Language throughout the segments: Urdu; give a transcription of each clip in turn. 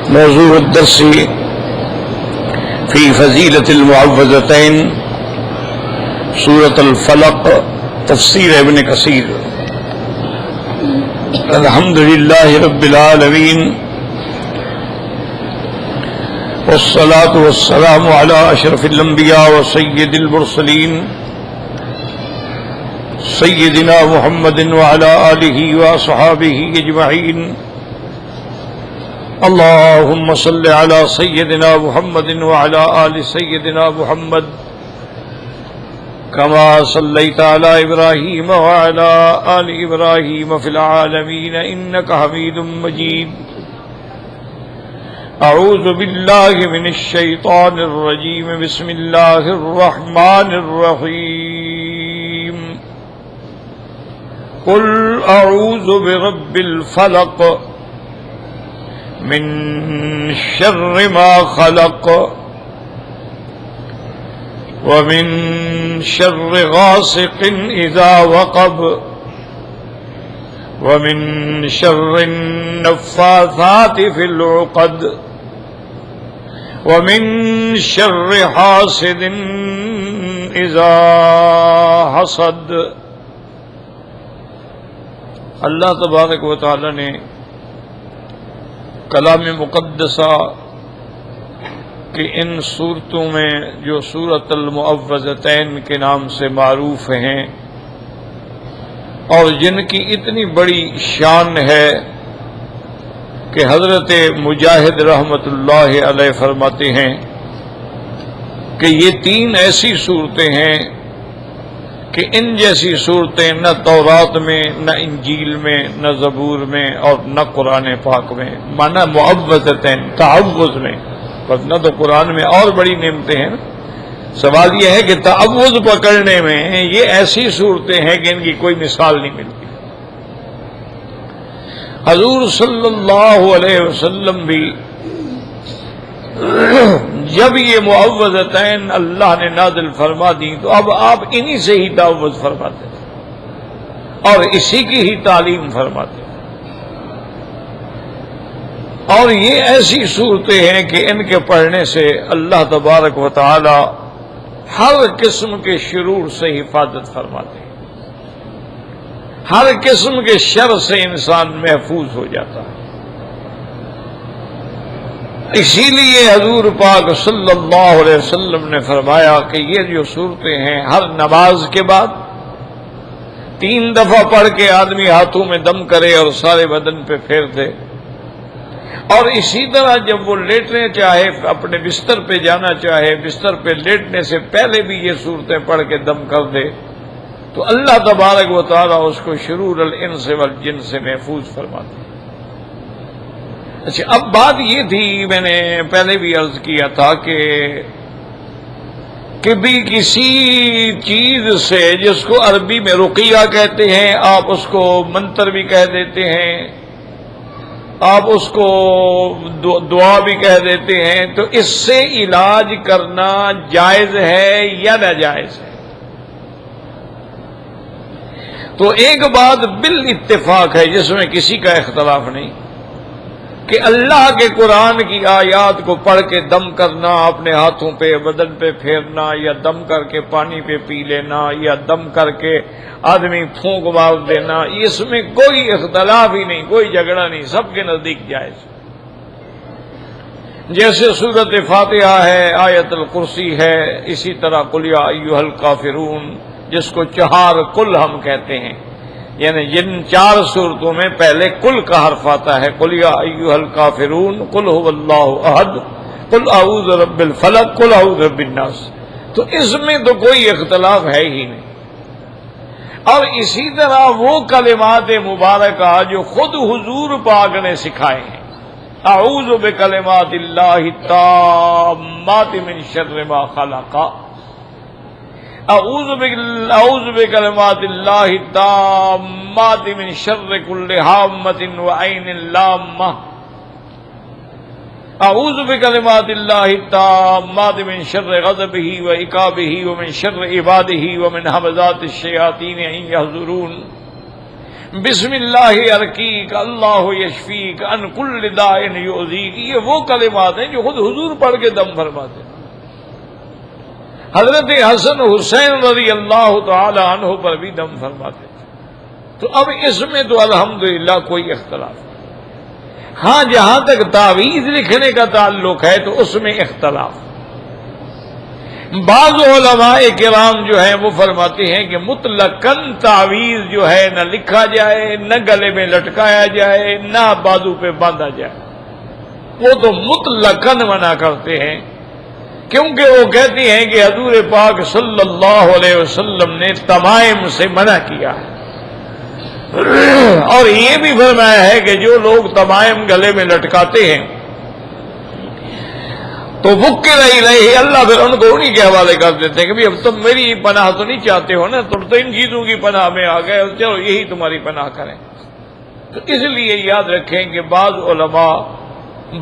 موضوع الدرس في فضيلة المعوذتين سورة الفلق تفسير ابن كثير. الحمد لله رب العالمين والصلاة والسلام على أشرف الأنبياء وسيد المرسلين سيدنا محمد وعلى آله وأصحابه أجمعين. اللهم صل على سيدنا محمد وعلى آل سيدنا محمد كما صليت على إبراهيم وعلى آل إبراهيم في العالمين إنك حميد مجيد. أعوذ بالله من الشيطان الرجيم. بسم الله الرحمن الرحيم. قل أعوذ برب الفلق من شر ما خلق ومن شر غاسق إذا وقب ومن شر النفاثات في العقد ومن شر حاسد إذا حسد. اللہ تبارک و تعالی نے کلام مقدسہ کہ ان صورتوں میں جو سورۃ المعوذتین کے نام سے معروف ہیں اور جن کی اتنی بڑی شان ہے کہ حضرت مجاہد رحمۃ اللہ علیہ فرماتے ہیں کہ یہ تین ایسی صورتیں ہیں کہ ان جیسی صورتیں نہ تورات میں، نہ انجیل میں، نہ زبور میں اور نہ قرآن پاک میں. مانا معوذتین تعوذ میں، ورنہ تو قرآن میں اور بڑی نعمتیں ہیں. سوال یہ ہے کہ تعوذ پکڑنے میں یہ ایسی صورتیں ہیں کہ ان کی کوئی مثال نہیں ملتی. حضور صلی اللہ علیہ وسلم بھی جب یہ معوذتین اللہ نے نازل فرما دی تو اب آپ انہی سے ہی تعوذ فرماتے ہیں اور اسی کی ہی تعلیم فرماتے ہیں. اور یہ ایسی صورتیں ہیں کہ ان کے پڑھنے سے اللہ تبارک و تعالی ہر قسم کے شرور سے حفاظت فرماتے ہیں، ہر قسم کے شر سے انسان محفوظ ہو جاتا ہے. اسی لیے حضور پاک صلی اللہ علیہ وسلم نے فرمایا کہ یہ جو صورتیں ہیں ہر نماز کے بعد 3 دفعہ پڑھ کے آدمی ہاتھوں میں دم کرے اور سارے بدن پہ پھیر دے، اور اسی طرح جب وہ لیٹنے چاہے، اپنے بستر پہ جانا چاہے، بستر پہ لیٹنے سے پہلے بھی یہ صورتیں پڑھ کے دم کر دے تو اللہ تبارک و تعالیٰ اس کو شرور الانس والجن سے محفوظ فرماتے ہیں. اچھا، اب بات یہ تھی، میں نے پہلے بھی عرض کیا تھا کہ بھی کسی چیز سے جس کو عربی میں رقیہ کہتے ہیں، آپ اس کو منتر بھی کہہ دیتے ہیں، آپ اس کو دعا بھی کہہ دیتے ہیں، تو اس سے علاج کرنا جائز ہے یا ناجائز ہے؟ تو ایک بات بالاتفاق ہے جس میں کسی کا اختلاف نہیں کہ اللہ کے قرآن کی آیات کو پڑھ کے دم کرنا، اپنے ہاتھوں پہ بدن پہ پھیرنا، یا دم کر کے پانی پہ پی لینا، یا دم کر کے آدمی پھونک مار دینا، اس میں کوئی اختلاف ہی نہیں، کوئی جھگڑا نہیں، سب کے نزدیک جائز. جیسے سورۃ فاتحہ ہے، آیت الکرسی ہے، اسی طرح قل یا ایھا الکافرون جس کو 4 کل ہم کہتے ہیں، یعنی جن 4 صورتوں میں پہلے کل کا حرف آتا ہے، قل یا ایھا الکافرون، قل ھو اللہ احد، قل اعوذ برب الفلق، قل اعوذ برب الناس. تو اس میں تو کوئی اختلاف ہے ہی نہیں. اور اسی طرح وہ کلمات مبارکہ جو خود حضور پاک نے سکھائے ہیں، اعوذ بکلمات اللہ التامات من شر ما خلق، اعوذ بکلمات اللہ التامات من شر کل حامۃ وعین لامہ، اعوذ بکلمات اللہ التامات من شر غضبہ وعقابہ ومن شر عبادہ ومن ھمزات الشیاطین ان یحضرون. بسم اللہ ارقیک اللہ یشفیک ان کل داء یؤذیک، یہ وہ کلمات ہیں جو خود حضور پڑھ کے دم فرماتے ہیں۔ حضرت حسن حسین رضی اللہ تعالی عنہ پر بھی دم فرماتے تھے۔ تو اب اس میں تو الحمدللہ کوئی اختلاف نہیں۔ ہاں جہاں تک تعویذ لکھنے کا تعلق ہے تو اس میں اختلاف۔ بعض علماء کرام جو ہیں وہ فرماتے ہیں کہ مطلقاً تعویذ جو ہے نہ لکھا جائے، نہ گلے میں لٹکایا جائے، نہ بازو پہ باندھا جائے، وہ تو مطلقاً منع کرتے ہیں، کیونکہ وہ کہتی ہیں کہ حضور پاک صلی اللہ علیہ وسلم نے تمائم سے منع کیا ہے، اور یہ بھی فرمایا ہے کہ جو لوگ تمائم گلے میں لٹکاتے ہیں تو وکل الیہ، اللہ پھر ان کو انہی کے حوالے کر دیتے ہیں کہ اب تم میری پناہ تو نہیں چاہتے ہو نا، تم تو ان چیزوں کی پناہ میں آ گئے، چلو یہی تمہاری پناہ کریں۔ تو اس لیے یاد رکھیں کہ بعض علماء،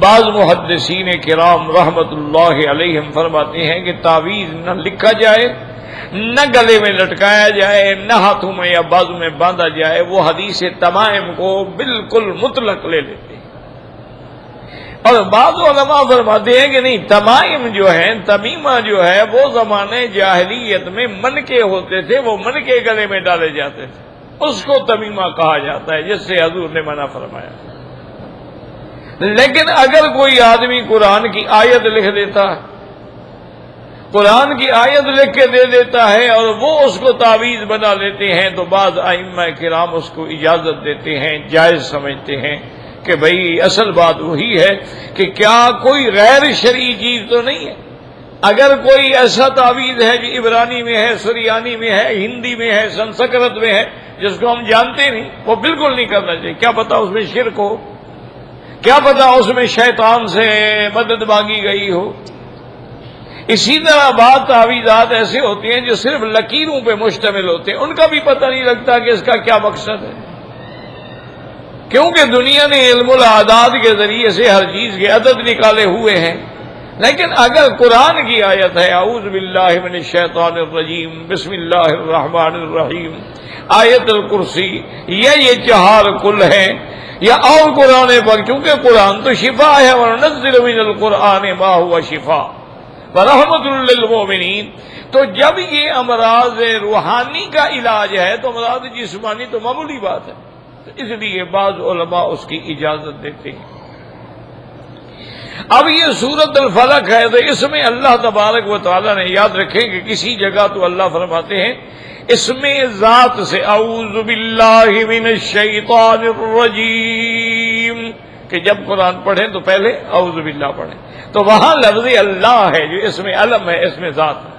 بعض محدثین کرام رحمت اللہ علیہم فرماتے ہیں کہ تعویذ نہ لکھا جائے، نہ گلے میں لٹکایا جائے، نہ ہاتھوں میں یا بازو میں باندھا جائے، وہ حدیث تمائم کو بالکل مطلق لے لیتے ہیں۔ اور بعض علماء فرماتے ہیں کہ نہیں، تمائم جو ہیں، تمیمہ جو ہے وہ زمانے جاہلیت میں من کے ہوتے تھے، وہ من کے گلے میں ڈالے جاتے تھے، اس کو تمیمہ کہا جاتا ہے، جس سے حضور نے منع فرمایا۔ لیکن اگر کوئی آدمی قرآن کی آیت لکھ دیتا ہے، قرآن کی آیت لکھ کے دے دیتا ہے اور وہ اس کو تعویذ بنا لیتے ہیں، تو بعض ائمہ کرام اس کو اجازت دیتے ہیں، جائز سمجھتے ہیں کہ بھئی اصل بات وہی ہے کہ کیا کوئی غیر شرعی چیز تو نہیں ہے۔ اگر کوئی ایسا تعویذ ہے جو عبرانی میں ہے، سریانی میں ہے، ہندی میں ہے، سنسکرت میں ہے، جس کو ہم جانتے نہیں، وہ بالکل نہیں کرنا چاہیے۔ کیا پتا اس میں شرک ہو، کیا پتا اس میں شیطان سے مدد مانگی گئی ہو۔ اسی طرح بعض تعویذات ایسے ہوتے ہیں جو صرف لکیروں پہ مشتمل ہوتے ہیں، ان کا بھی پتہ نہیں لگتا کہ اس کا کیا مقصد ہے، کیونکہ دنیا نے علم الاعداد کے ذریعے سے ہر چیز کے عدد نکالے ہوئے ہیں۔ لیکن اگر قرآن کی آیت ہے اعوذ باللہ من الشیطان الرجیم بسم اللہ الرحمن الرحیم، آیت الکرسی، یا یہ 4 کل ہیں، یا اور قرآن پاک، چونکہ قرآن تو شفا ہے، وَنُنَزِّلُ مِنَ الْقُرْآنِ مَا هُوَ شِفَاءٌ وَرَحْمَةٌ لِّلْمُؤْمِنِينَ۔ تو جب یہ امراض روحانی کا علاج ہے تو امراض جسمانی تو معمولی بات ہے، تو اس لیے بعض علماء اس کی اجازت دیتے ہیں۔ اب یہ سورۃ الفلق ہے، تو اس میں اللہ تبارک و تعالی نے، یاد رکھیں کہ کسی جگہ تو اللہ فرماتے ہیں اس میں ذات سے اعوذ باللہ من الشیطان الرجیم، کہ جب قرآن پڑھیں تو پہلے اعوذ باللہ پڑھیں، تو وہاں لفظ اللہ ہے جو اس میں علم ہے، اس میں ذات ہے،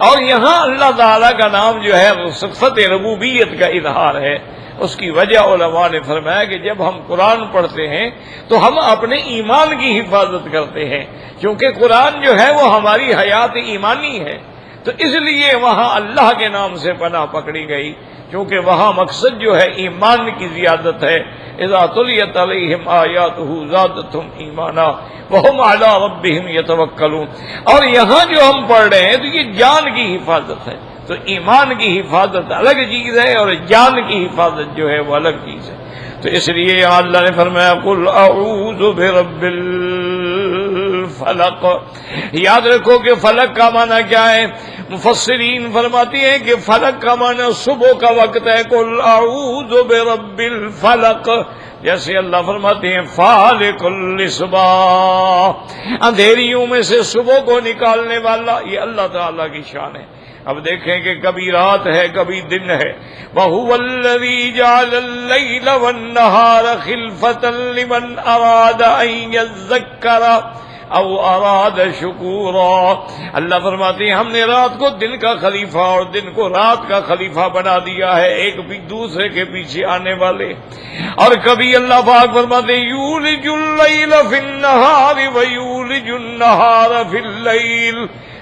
اور یہاں اللہ تعالیٰ کا نام جو ہے وہ صفت ربوبیت کا اظہار ہے۔ اس کی وجہ علماء نے فرمایا کہ جب ہم قرآن پڑھتے ہیں تو ہم اپنے ایمان کی حفاظت کرتے ہیں، کیونکہ قرآن جو ہے وہ ہماری حیات ایمانی ہے، تو اس لیے وہاں اللہ کے نام سے پناہ پکڑی گئی، کیونکہ وہاں مقصد جو ہے ایمان کی زیادت ہے۔ اذا تلیت علیہم آیاتہ زادتہم ایمانا وہم علی ربہم یتوکلون، اور یہاں جو ہم پڑھ رہے ہیں تو یہ جان کی حفاظت ہے، تو ایمان کی حفاظت الگ چیز ہے اور جان کی حفاظت جو ہے وہ الگ چیز ہے۔ تو اس لیے اللہ نے فرمایا قل اعوذ برب الفلق، یاد رکھو کہ فلق کا معنی کیا ہے۔ مفسرین فرماتی ہیں کہ فلق کا معنی صبح کا وقت ہے، قل اعوذ برب الفلق، جیسے اللہ فرماتے ہیں فالق الصباح، اندھیریوں میں سے صبح کو نکالنے والا، یہ اللہ تعالیٰ کی شان ہے۔ اب دیکھیں کہ کبھی رات ہے کبھی دن ہے، وَهُوَ الَّذِي جَعَلَ اللَّيْلَ وَالنَّهَارَ خِلْفَةً لِمَنْ أَرَادَ أَن يَذَّكَّرَ أَوْ أَرَادَ شُكُورًا۔ اللہ فرماتے ہیں ہم نے رات کو دن کا خلیفہ اور دن کو رات کا خلیفہ بنا دیا ہے، ایک بھی دوسرے کے پیچھے آنے والے۔ اور کبھی اللہ پاک فرماتے ہیں یولج اللیل فی النہار ویولج النہار فی اللیل،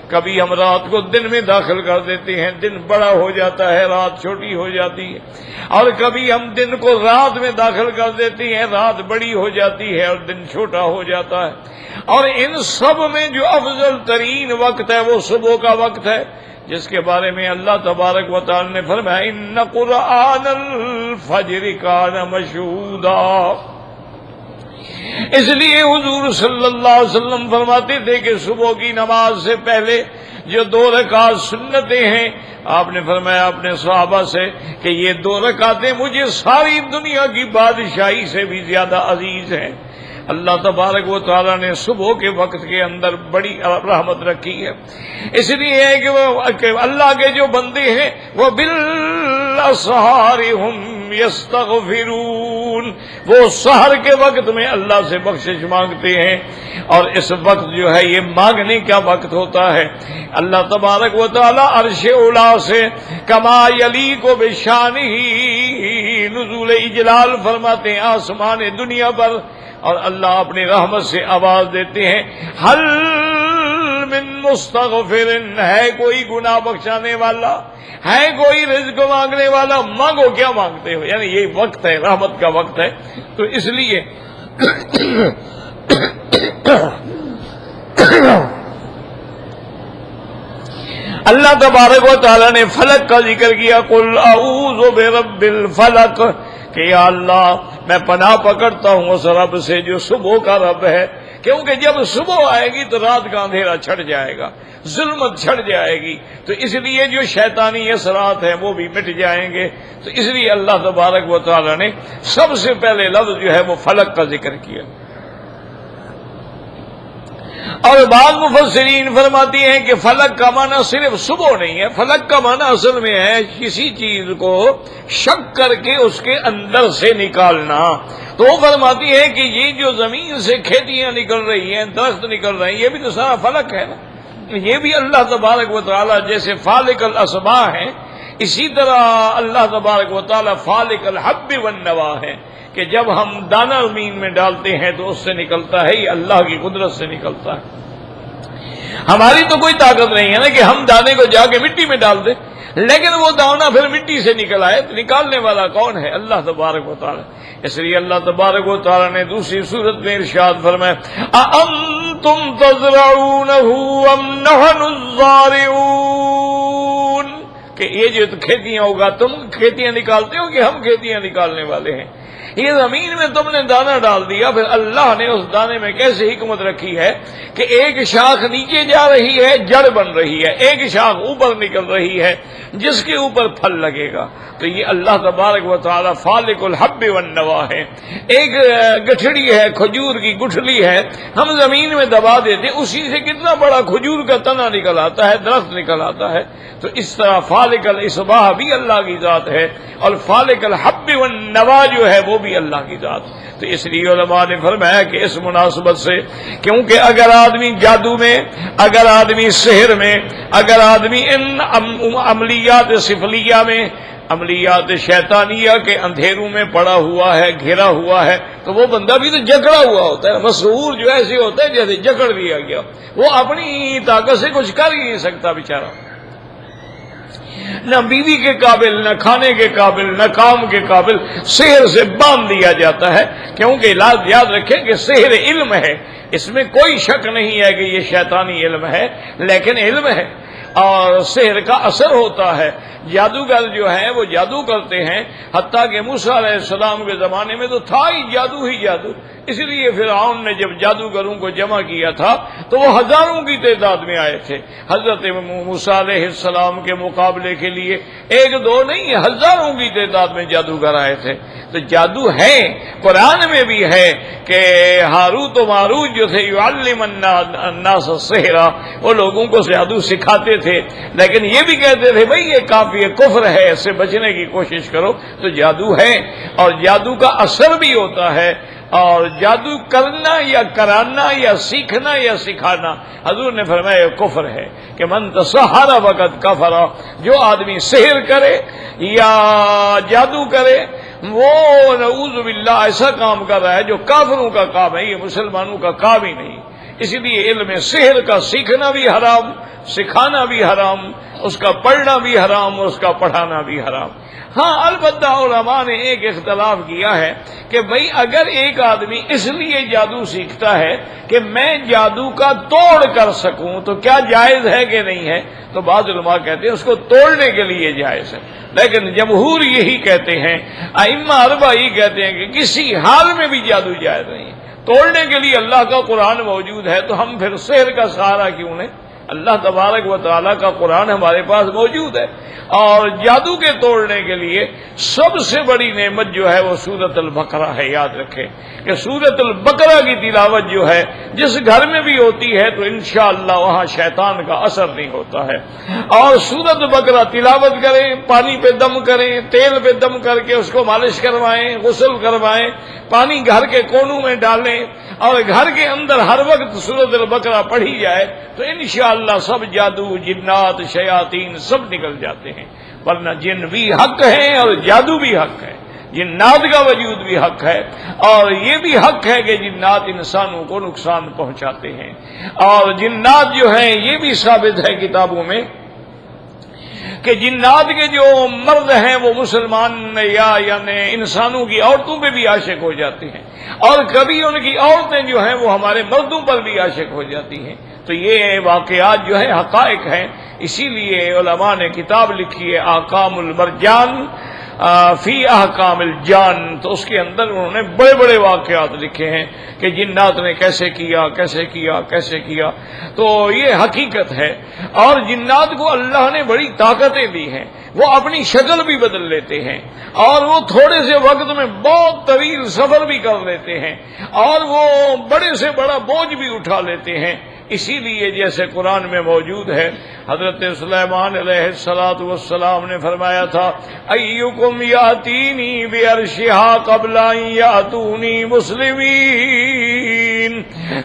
کبھی ہم رات کو دن میں داخل کر دیتے ہیں، دن بڑا ہو جاتا ہے، رات چھوٹی ہو جاتی ہے، اور کبھی ہم دن کو رات میں داخل کر دیتے ہیں، رات بڑی ہو جاتی ہے اور دن چھوٹا ہو جاتا ہے۔ اور ان سب میں جو افضل ترین وقت ہے وہ صبح کا وقت ہے، جس کے بارے میں اللہ تبارک و تعالی نے فرمایا ان قرآن الفجر کان مشہودا۔ اس لیے حضور صلی اللہ علیہ وسلم فرماتے تھے کہ صبح کی نماز سے پہلے جو 2 رکعت سنتیں ہیں، آپ نے فرمایا اپنے صحابہ سے کہ یہ 2 رکعتیں مجھے ساری دنیا کی بادشاہی سے بھی زیادہ عزیز ہیں۔ اللہ تبارک و تعالیٰ نے صبح کے وقت کے اندر بڑی رحمت رکھی ہے، اس لیے ہے کہ اللہ کے جو بندے ہیں وہ بالاسحار ہم یستغفرون، وہ سحر کے وقت میں اللہ سے بخشش مانگتے ہیں، اور اس وقت جو ہے یہ مانگنے کا وقت ہوتا ہے۔ اللہ تبارک و تعالیٰ عرش اولا سے کما یلیق بشانہ نزول اجلال فرماتے ہیں آسمان دنیا پر، اور اللہ اپنی رحمت سے آواز دیتے ہیں حل من مستغفر، ہے کوئی گناہ بخشانے والا، ہے کوئی رزق مانگنے والا، مانگو کیا مانگتے ہو، یعنی یہ وقت ہے، رحمت کا وقت ہے۔ تو اس لیے اللہ تبارک و تعالی نے فلک کا ذکر کیا، قل اعوذ برب الفلق، کہ یا اللہ میں پناہ پکڑتا ہوں اس رب سے جو صبح کا رب ہے، کیونکہ جب صبح آئے گی تو رات کا اندھیرا چھٹ جائے گا، ظلمت چھٹ جائے گی، تو اس لیے جو شیطانی اثرات ہیں وہ بھی مٹ جائیں گے۔ تو اس لیے اللہ تبارک و تعالی نے سب سے پہلے لفظ جو ہے وہ فلک کا ذکر کیا۔ اور بعض مفسرین فرماتی ہیں کہ فلک کا معنی صرف صبح نہیں ہے، فلک کا معنی اصل میں ہے کسی چیز کو شک کر کے اس کے اندر سے نکالنا۔ تو وہ فرماتی ہے کہ یہ جو زمین سے کھیتیاں نکل رہی ہیں، درخت نکل رہے ہیں، یہ بھی تو سارا فلک ہے نا، یہ بھی اللہ تبارک و تعالی جیسے فالق الاسباح ہے، اسی طرح اللہ تبارک و تعالی فالق الحب والنوا ہے، کہ جب ہم دانہ زمین میں ڈالتے ہیں تو اس سے نکلتا ہے، یہ اللہ کی قدرت سے نکلتا ہے۔ ہماری تو کوئی طاقت نہیں ہے نا کہ ہم دانے کو جا کے مٹی میں ڈال دیں، لیکن وہ دانا پھر مٹی سے نکل آئے، تو نکالنے والا کون ہے؟ اللہ تبارک و تعالی۔ اس لیے اللہ تبارک و تعالی نے دوسری صورت میں ارشاد فرمایا اَأَنتُمْ تَزْرَعُونَهُ أَمْ نَحْنُ الزَّارِعُونَ، کہ یہ جو کھیتیاں ہوگا، تم کھیتیاں نکالتے ہو کہ ہم کھیتیاں نکالنے والے ہیں؟ یہ زمین میں تم نے دانہ ڈال دیا، پھر اللہ نے اس دانے میں کیسے حکمت رکھی ہے کہ ایک شاخ نیچے جا رہی ہے، جڑ بن رہی ہے، ایک شاخ اوپر نکل رہی ہے جس کے اوپر پھل لگے گا۔ تو یہ اللہ تبارک و تعالی فالق الحب والنوا ہے۔ ایک گٹھڑی ہے، کھجور کی گٹھلی ہے، ہم زمین میں دبا دیتے، اسی سے کتنا بڑا کھجور کا تنا نکل آتا ہے، درخت نکل آتا ہے۔ تو اس طرح فالق الاصباح بھی اللہ کی ذات ہے، اور فالق الحب والنوا جو ہے وہ بھی اللہ کی ذات۔ تو اس لیے علماء نے فرمایا کہ اس مناسبت سے، کیونکہ اگر آدمی جادو میں، اگر آدمی سحر میں، اگر آدمی ان عملیات سفلیہ میں، عملیات شیطانیہ کے اندھیروں میں پڑا ہوا ہے، گھرا ہوا ہے، تو وہ بندہ بھی تو جکڑا ہوا ہوتا ہے۔ مسحور جو ایسے ہوتا ہے جیسے جکڑ دیا گیا، وہ اپنی طاقت سے کچھ کر ہی نہیں سکتا بیچارہ، نہ بیوی کے قابل، نہ کھانے کے قابل، نہ کام کے قابل، سحر سے باندھ دیا جاتا ہے۔ کیونکہ یاد رکھیں کہ سحر علم ہے، اس میں کوئی شک نہیں ہے کہ یہ شیطانی علم ہے، لیکن علم ہے اور سحر کا اثر ہوتا ہے۔ جادوگر جو ہے وہ جادو کرتے ہیں، حتیٰ کہ موسیٰ علیہ السلام کے زمانے میں تو تھا ہی جادو ہی جادو، اس لیے فرعون نے جب جادوگروں کو جمع کیا تھا تو وہ ہزاروں کی تعداد میں آئے تھے حضرت موسیٰ علیہ السلام کے مقابلے کے لیے، ایک دو نہیں، ہزاروں کی تعداد میں جادوگر آئے تھے۔ تو جادو ہے، قرآن میں بھی ہے کہ ہاروت و ماروت جو تھے یعلم الناس السحر، وہ لوگوں کو جادو سکھاتے تھے، لیکن یہ بھی کہتے تھے بھئی یہ کافی کفر ہے، اس سے بچنے کی کوشش کرو۔ تو جادو ہے، اور جادو کا اثر بھی ہوتا ہے، اور جادو کرنا یا کرانا یا سیکھنا یا سکھانا، حضور نے فرمایا یہ کفر ہے کہ من تسحر فقد کفر، جو آدمی سحر کرے یا جادو کرے وہ نعوذ باللہ ایسا کام کر رہا ہے جو کافروں کا کام ہے، یہ مسلمانوں کا کام ہی نہیں۔ اس لیے علم سحر کا سیکھنا بھی حرام، سکھانا بھی حرام، اس کا پڑھنا بھی حرام اور اس کا پڑھانا بھی حرام۔ ہاں البتہ علماء نے ایک اختلاف کیا ہے کہ بھئی اگر ایک آدمی اس لیے جادو سیکھتا ہے کہ میں جادو کا توڑ کر سکوں تو کیا جائز ہے کہ نہیں ہے؟ تو بعض علماء کہتے ہیں اس کو توڑنے کے لیے جائز ہے، لیکن جمہور یہی کہتے ہیں، ائمہ اربعہ یہ کہتے ہیں کہ کسی حال میں بھی جادو جائز نہیں ہے۔ توڑنے کے لیے اللہ کا قرآن موجود ہے تو ہم پھر سحر کا سہارا کیوں لیں؟ اللہ تبارک و تعالیٰ کا قرآن ہمارے پاس موجود ہے، اور جادو کے توڑنے کے لیے سب سے بڑی نعمت جو ہے وہ سورۃ البقرہ ہے۔ یاد رکھیں کہ سورۃ البقرہ کی تلاوت جو ہے جس گھر میں بھی ہوتی ہے تو انشاءاللہ وہاں شیطان کا اثر نہیں ہوتا ہے۔ اور سورۃ البقرہ تلاوت کریں، پانی پہ دم کریں، تیل پہ دم کر کے اس کو مالش کروائیں، غسل کروائیں، پانی گھر کے کونوں میں ڈالیں اور گھر کے اندر ہر وقت سورۃ البقرہ پڑھی جائے تو انشاءاللہ سب جادو، جنات، شیاطین سب نکل جاتے ہیں۔ ورنہ جن بھی حق ہے اور جادو بھی حق ہے، جنات کا وجود بھی حق ہے، اور یہ بھی حق ہے کہ جنات انسانوں کو نقصان پہنچاتے ہیں، اور جنات جو ہیں یہ بھی ثابت ہے کتابوں میں کہ جنات کے جو مرد ہیں وہ مسلمان یعنی انسانوں کی عورتوں پہ بھی عاشق ہو جاتے ہیں، اور کبھی ان کی عورتیں جو ہیں وہ ہمارے مردوں پر بھی عاشق ہو جاتی ہیں۔ تو یہ واقعات جو ہے حقائق ہیں، اسی لیے علماء نے کتاب لکھی ہے احکام المرجان فی احکام الجان، تو اس کے اندر انہوں نے بڑے بڑے واقعات لکھے ہیں کہ جنات نے کیسے کیا کیسے کیا کیسے کیا۔ تو یہ حقیقت ہے، اور جنات کو اللہ نے بڑی طاقتیں دی ہیں، وہ اپنی شکل بھی بدل لیتے ہیں، اور وہ تھوڑے سے وقت میں بہت طویل سفر بھی کر لیتے ہیں، اور وہ بڑے سے بڑا بوجھ بھی اٹھا لیتے ہیں۔ اسی لیے جیسے قرآن میں موجود ہے، حضرت سلیمان علیہ السلام نے فرمایا تھا ایکم یاتینی بعرشہا قبل ان یاتونی مسلمین،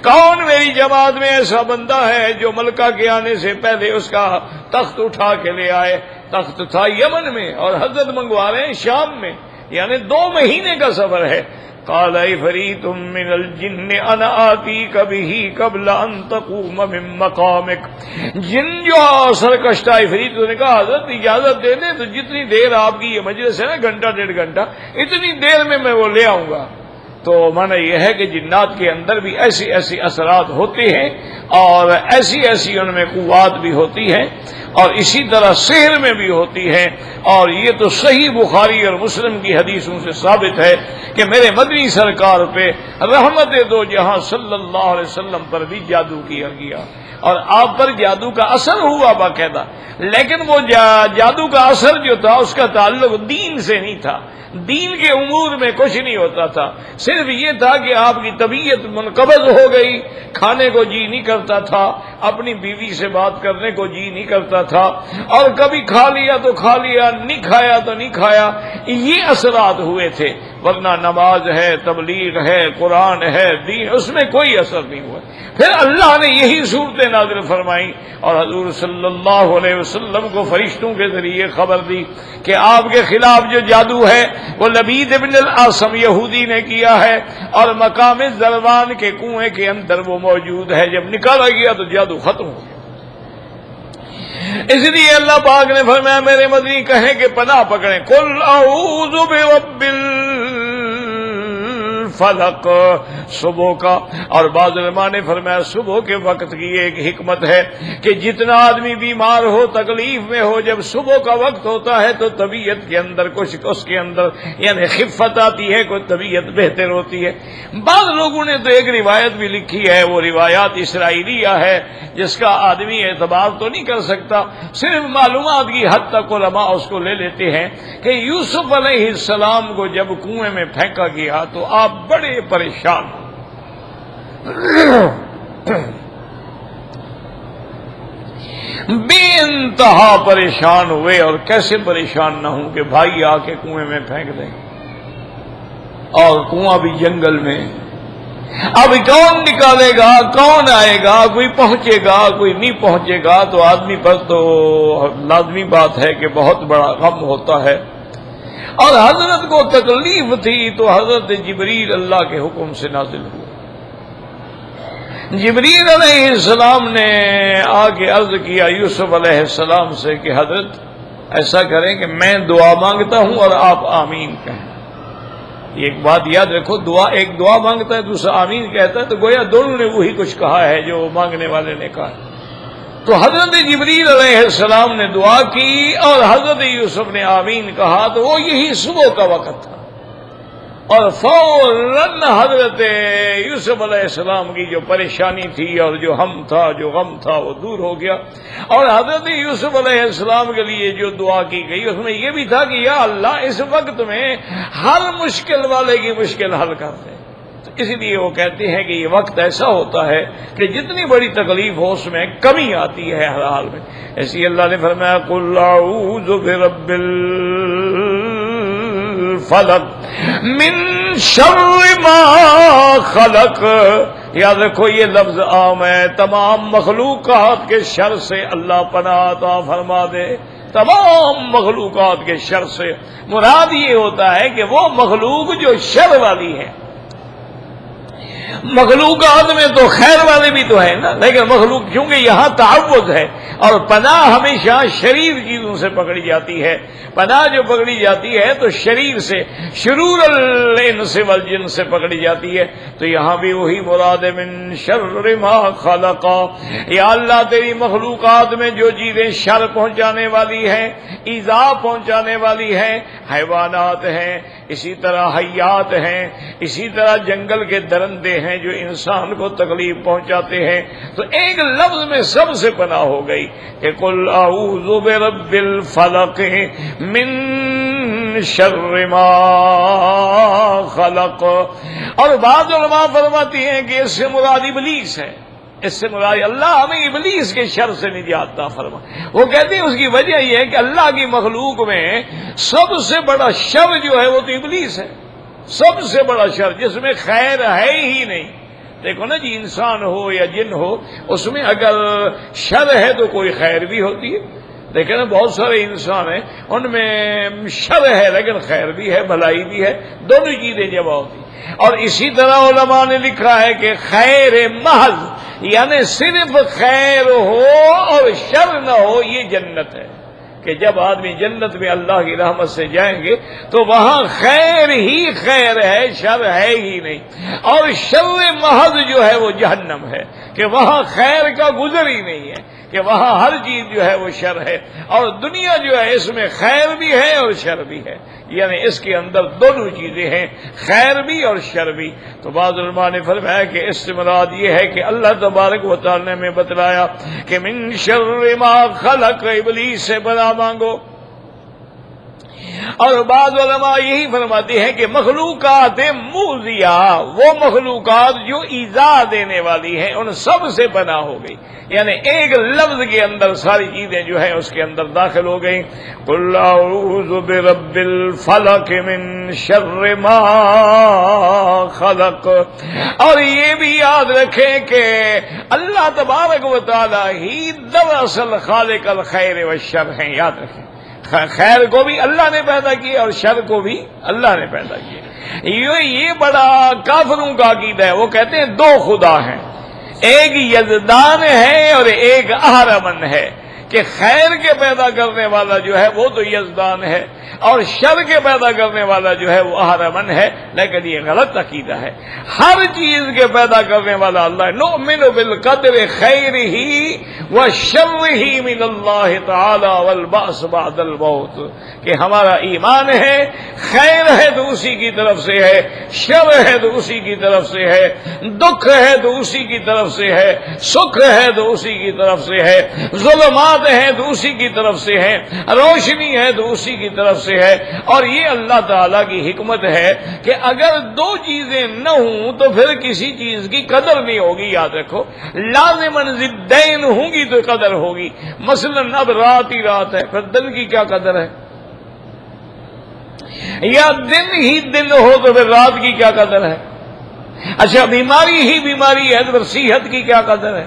کون میری جماعت میں ایسا بندہ ہے جو ملکہ کے آنے سے پہلے اس کا تخت اٹھا کے لے آئے؟ تخت تھا یمن میں اور حضرت منگوا رہے ہیں شام میں، یعنی 2 مہینے کا سفر ہے۔ قال عفریت من الجن انا آتیک بہ قبل ان تقوم من مقامک، جن جو سرکشتہ عفریت نے کہا حضرت اجازت دے دیں تو جتنی دیر آپ کی یہ مجلس ہے نا، گھنٹہ 1.5 گھنٹہ، اتنی دیر میں وہ لے آؤں گا۔ تو معنی یہ ہے کہ جنات کے اندر بھی ایسی ایسی اثرات ہوتے ہیں اور ایسی ایسی ان میں قوات بھی ہوتی ہیں، اور اسی طرح سحر میں بھی ہوتی ہے، اور یہ تو صحیح بخاری اور مسلم کی حدیثوں سے ثابت ہے کہ میرے مدنی سرکار پہ رحمت دو جہاں صلی اللہ علیہ وسلم پر بھی جادو کیا گیا، اور آپ پر جادو کا اثر ہوا باقاعدہ، لیکن وہ جادو کا اثر جو تھا اس کا تعلق دین سے نہیں تھا، دین کے امور میں کچھ نہیں ہوتا تھا، صرف یہ تھا کہ آپ کی طبیعت منقبض ہو گئی، کھانے کو جی نہیں کرتا تھا، اپنی بیوی سے بات کرنے کو جی نہیں کرتا تھا، اور کبھی کھا لیا تو کھا لیا، نہیں کھایا تو نہیں کھایا، یہ اثرات ہوئے تھے، ورنہ نماز ہے، تبلیغ ہے، قرآن ہے، دین، اس میں کوئی اثر نہیں ہوا۔ پھر اللہ نے یہی صورتیں نازل فرمائیں اور حضور صلی اللہ علیہ وسلم کو فرشتوں کے ذریعے خبر دی کہ آپ کے خلاف جو جادو ہے وہ لبید ابن الاعصم یہودی نے کیا ہے، اور مقام ذروان کے کنویں کے اندر وہ موجود ہے، جب نکالا گیا تو جادو ختم ہو گیا۔ اس لیے اللہ پاک نے فرمایا میرے مدنی کہیں کہ پناہ پکڑیں، قل اعوذ برب فلق، صبح کا، اور بعض علماء نے فرمایا صبح کے وقت کی ایک حکمت ہے کہ جتنا آدمی بیمار ہو، تکلیف میں ہو، جب صبح کا وقت ہوتا ہے تو طبیعت کے اندر کچھ اس کے اندر یعنی خفت آتی ہے، کوئی طبیعت بہتر ہوتی ہے۔ بعض لوگوں نے تو ایک روایت بھی لکھی ہے، وہ روایات اسرائیلیہ ہے جس کا آدمی اعتبار تو نہیں کر سکتا، صرف معلومات کی حد تک علماء اس کو لے لیتے ہیں کہ یوسف علیہ السلام کو جب کنویں میں پھینکا گیا تو آپ بڑے پریشان بے انتہا پریشان ہوئے، اور کیسے پریشان نہ ہوں کہ بھائی آ کے کنویں میں پھینک دیں، اور کنواں بھی جنگل میں، اب کون نکالے گا، کون آئے گا، کوئی پہنچے گا کوئی نہیں پہنچے گا، تو آدمی پر تو لازمی بات ہے کہ بہت بڑا غم ہوتا ہے۔ اور حضرت کو تکلیف تھی تو حضرت جبریل اللہ کے حکم سے نازل ہوئے، جبریل علیہ السلام نے آگے عرض کیا یوسف علیہ السلام سے کہ حضرت ایسا کریں کہ میں دعا مانگتا ہوں اور آپ آمین کہیں. ایک بات یاد رکھو، ایک دعا مانگتا ہے دوسرا آمین کہتا ہے، تو گویا دونوں نے وہی کچھ کہا ہے جو مانگنے والے نے کہا. تو حضرت جبریل علیہ السلام نے دعا کی اور حضرت یوسف نے آمین کہا، تو وہ یہی صبح کا وقت تھا، اور فوراً حضرت یوسف علیہ السلام کی جو پریشانی تھی اور جو غم تھا وہ دور ہو گیا. اور حضرت یوسف علیہ السلام کے لیے جو دعا کی گئی اس میں یہ بھی تھا کہ یا اللہ اس وقت میں ہر مشکل والے کی مشکل حل کر دے. تو اس لیے وہ کہتے ہیں کہ یہ وقت ایسا ہوتا ہے کہ جتنی بڑی تکلیف ہو اس میں کمی آتی ہے ہر حال میں. ایسے ہی اللہ نے فرمایا قل اعوذ برب الفلق من شر ما خلق. یاد رکھو یہ لفظ عام ہے، تمام مخلوقات کے شر سے اللہ پناہ عطا فرما دے. تمام مخلوقات کے شر سے مراد یہ ہوتا ہے کہ وہ مخلوق جو شر والی ہے. مخلوقات میں تو خیر والے بھی تو ہے نا، لیکن مخلوق کیونکہ یہاں تعوذ ہے اور پناہ ہمیشہ شریر چیزوں سے پکڑی جاتی ہے. پناہ جو پکڑی جاتی ہے تو شریر سے، شرور الانس والجن سے پکڑی جاتی ہے. تو یہاں بھی وہی مراد ہے من شر ما خلق. یا اللہ تیری مخلوقات میں جو چیزیں شر پہنچانے والی ہیں، ایذا پہنچانے والی ہیں، حیوانات ہیں، اسی طرح حیات ہیں، اسی طرح جنگل کے درندے ہیں جو انسان کو تکلیف پہنچاتے ہیں. تو ایک لفظ میں سب سے پناہ ہو گئی کہ قل اعوذ برب الفلق من شر ما خلق. اور بعض علماء فرماتی ہیں کہ اس سے مراد ابلیس ہے. اس سے مراد اللہ ہمیں ابلیس کے شر سے نجات عطا فرما. وہ کہتے ہیں اس کی وجہ یہ ہے کہ اللہ کی مخلوق میں سب سے بڑا شر جو ہے وہ تو ابلیس ہے. سب سے بڑا شر جس میں خیر ہے ہی نہیں. دیکھو نا جی، انسان ہو یا جن ہو، اس میں اگر شر ہے تو کوئی خیر بھی ہوتی ہے. دیکھیں نا بہت سارے انسان ہیں ان میں شر ہے لیکن خیر بھی ہے، بھلائی بھی ہے، دونوں چیزیں جمع ہوتی. اور اسی طرح علماء نے لکھا ہے کہ خیر محض یعنی صرف خیر ہو اور شر نہ ہو یہ جنت ہے. کہ جب آدمی جنت میں اللہ کی رحمت سے جائیں گے تو وہاں خیر ہی خیر ہے، شر ہے ہی نہیں. اور شر محض جو ہے وہ جہنم ہے کہ وہاں خیر کا گزر ہی نہیں ہے، کہ وہاں ہر چیز جو ہے وہ شر ہے. اور دنیا جو ہے اس میں خیر بھی ہے اور شر بھی ہے، یعنی اس کے اندر دونوں چیزیں ہیں، خیر بھی اور شر بھی. تو بعض علماء نے فرمایا کہ اس سے مراد یہ ہے کہ اللہ تبارک و تعالی نے بتلایا کہ من شر ما خلق، ابلیس سے بنا مانگو. اور بعض علماء یہی فرماتے ہیں کہ مخلوقات موذیہ، وہ مخلوقات جو ایذا دینے والی ہیں، ان سب سے پناہ ہو گئی. یعنی ایک لفظ کے اندر ساری چیزیں جو ہیں اس کے اندر داخل ہو گئی. قل اعوذ برب الفلق من شر ما خلق. اور یہ بھی یاد رکھیں کہ اللہ تبارک و تعالی ہی دراصل خالق الخیر والشر ہیں. یاد رکھیں خیر کو بھی اللہ نے پیدا کیا اور شر کو بھی اللہ نے پیدا کیا. یہ بڑا کافروں کا عقیدہ ہے. وہ کہتے ہیں دو خدا ہیں، ایک یزدان ہے اور ایک اہرمن ہے، کہ خیر کے پیدا کرنے والا جو ہے وہ تو یزدان ہے اور شر کے پیدا کرنے والا جو ہے وہ اہرمن ہے. لیکن یہ غلط عقیدہ ہے. ہر چیز کے پیدا کرنے والا اللہ ہے. نؤمن بالقدر خیرہ وشرہ من اللہ تعالی والبعث بعد الموت. کہ ہمارا ایمان ہے، خیر ہے تو اسی کی طرف سے ہے، شر ہے تو اسی کی طرف سے ہے، دکھ ہے تو اسی کی طرف سے ہے، سکھ ہے تو اسی کی طرف سے ہے، ظلمات ہیں تو اسی کی طرف سے ہے، روشنی ہے تو اسی کی طرف سے ہے. اور یہ اللہ تعالیٰ کی حکمت ہے کہ اگر دو چیزیں نہ ہوں تو پھر کسی چیز کی قدر نہیں ہوگی. یاد رکھو لازماً ضدین ہوں گی تو قدر ہوگی. مثلا اب رات ہی رات ہے، پھر دن کی کیا قدر ہے؟ یا دن ہی دن ہو تو پھر رات کی کیا قدر ہے؟ اچھا بیماری ہی بیماری ہے تو پھر صحت کی کیا قدر ہے؟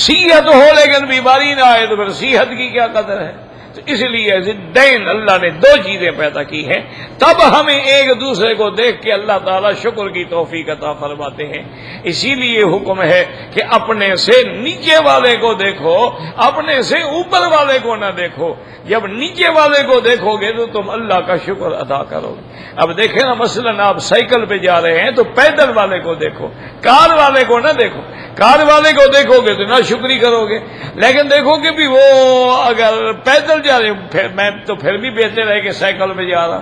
صحت ہو لیکن بیماری نہ آئے تو پھر صحت کی کیا قدر ہے؟ تو اس لیے ضدین اللہ نے دو چیزیں پیدا کی ہیں، تب ہمیں ایک دوسرے کو دیکھ کے اللہ تعالیٰ شکر کی توفیق عطا فرماتے ہیں۔ اسی لیے حکم ہے کہ اپنے سے نیچے والے کو دیکھو، اپنے سے اوپر والے کو نہ دیکھو۔ جب نیچے والے کو دیکھو گے تو تم اللہ کا شکر ادا کرو گے۔ اب دیکھیں نا، مثلاً آپ سائیکل پہ جا رہے ہیں تو پیدل والے کو دیکھو، کار والے کو نہ دیکھو۔ کار والے کو دیکھو گے تو نہ شکری کرو گے، لیکن دیکھو کہ بھی وہ اگر پیدل جا رہے ہو، میں تو پھر بھی بہتر ہے کہ سائیکل پہ جا رہا،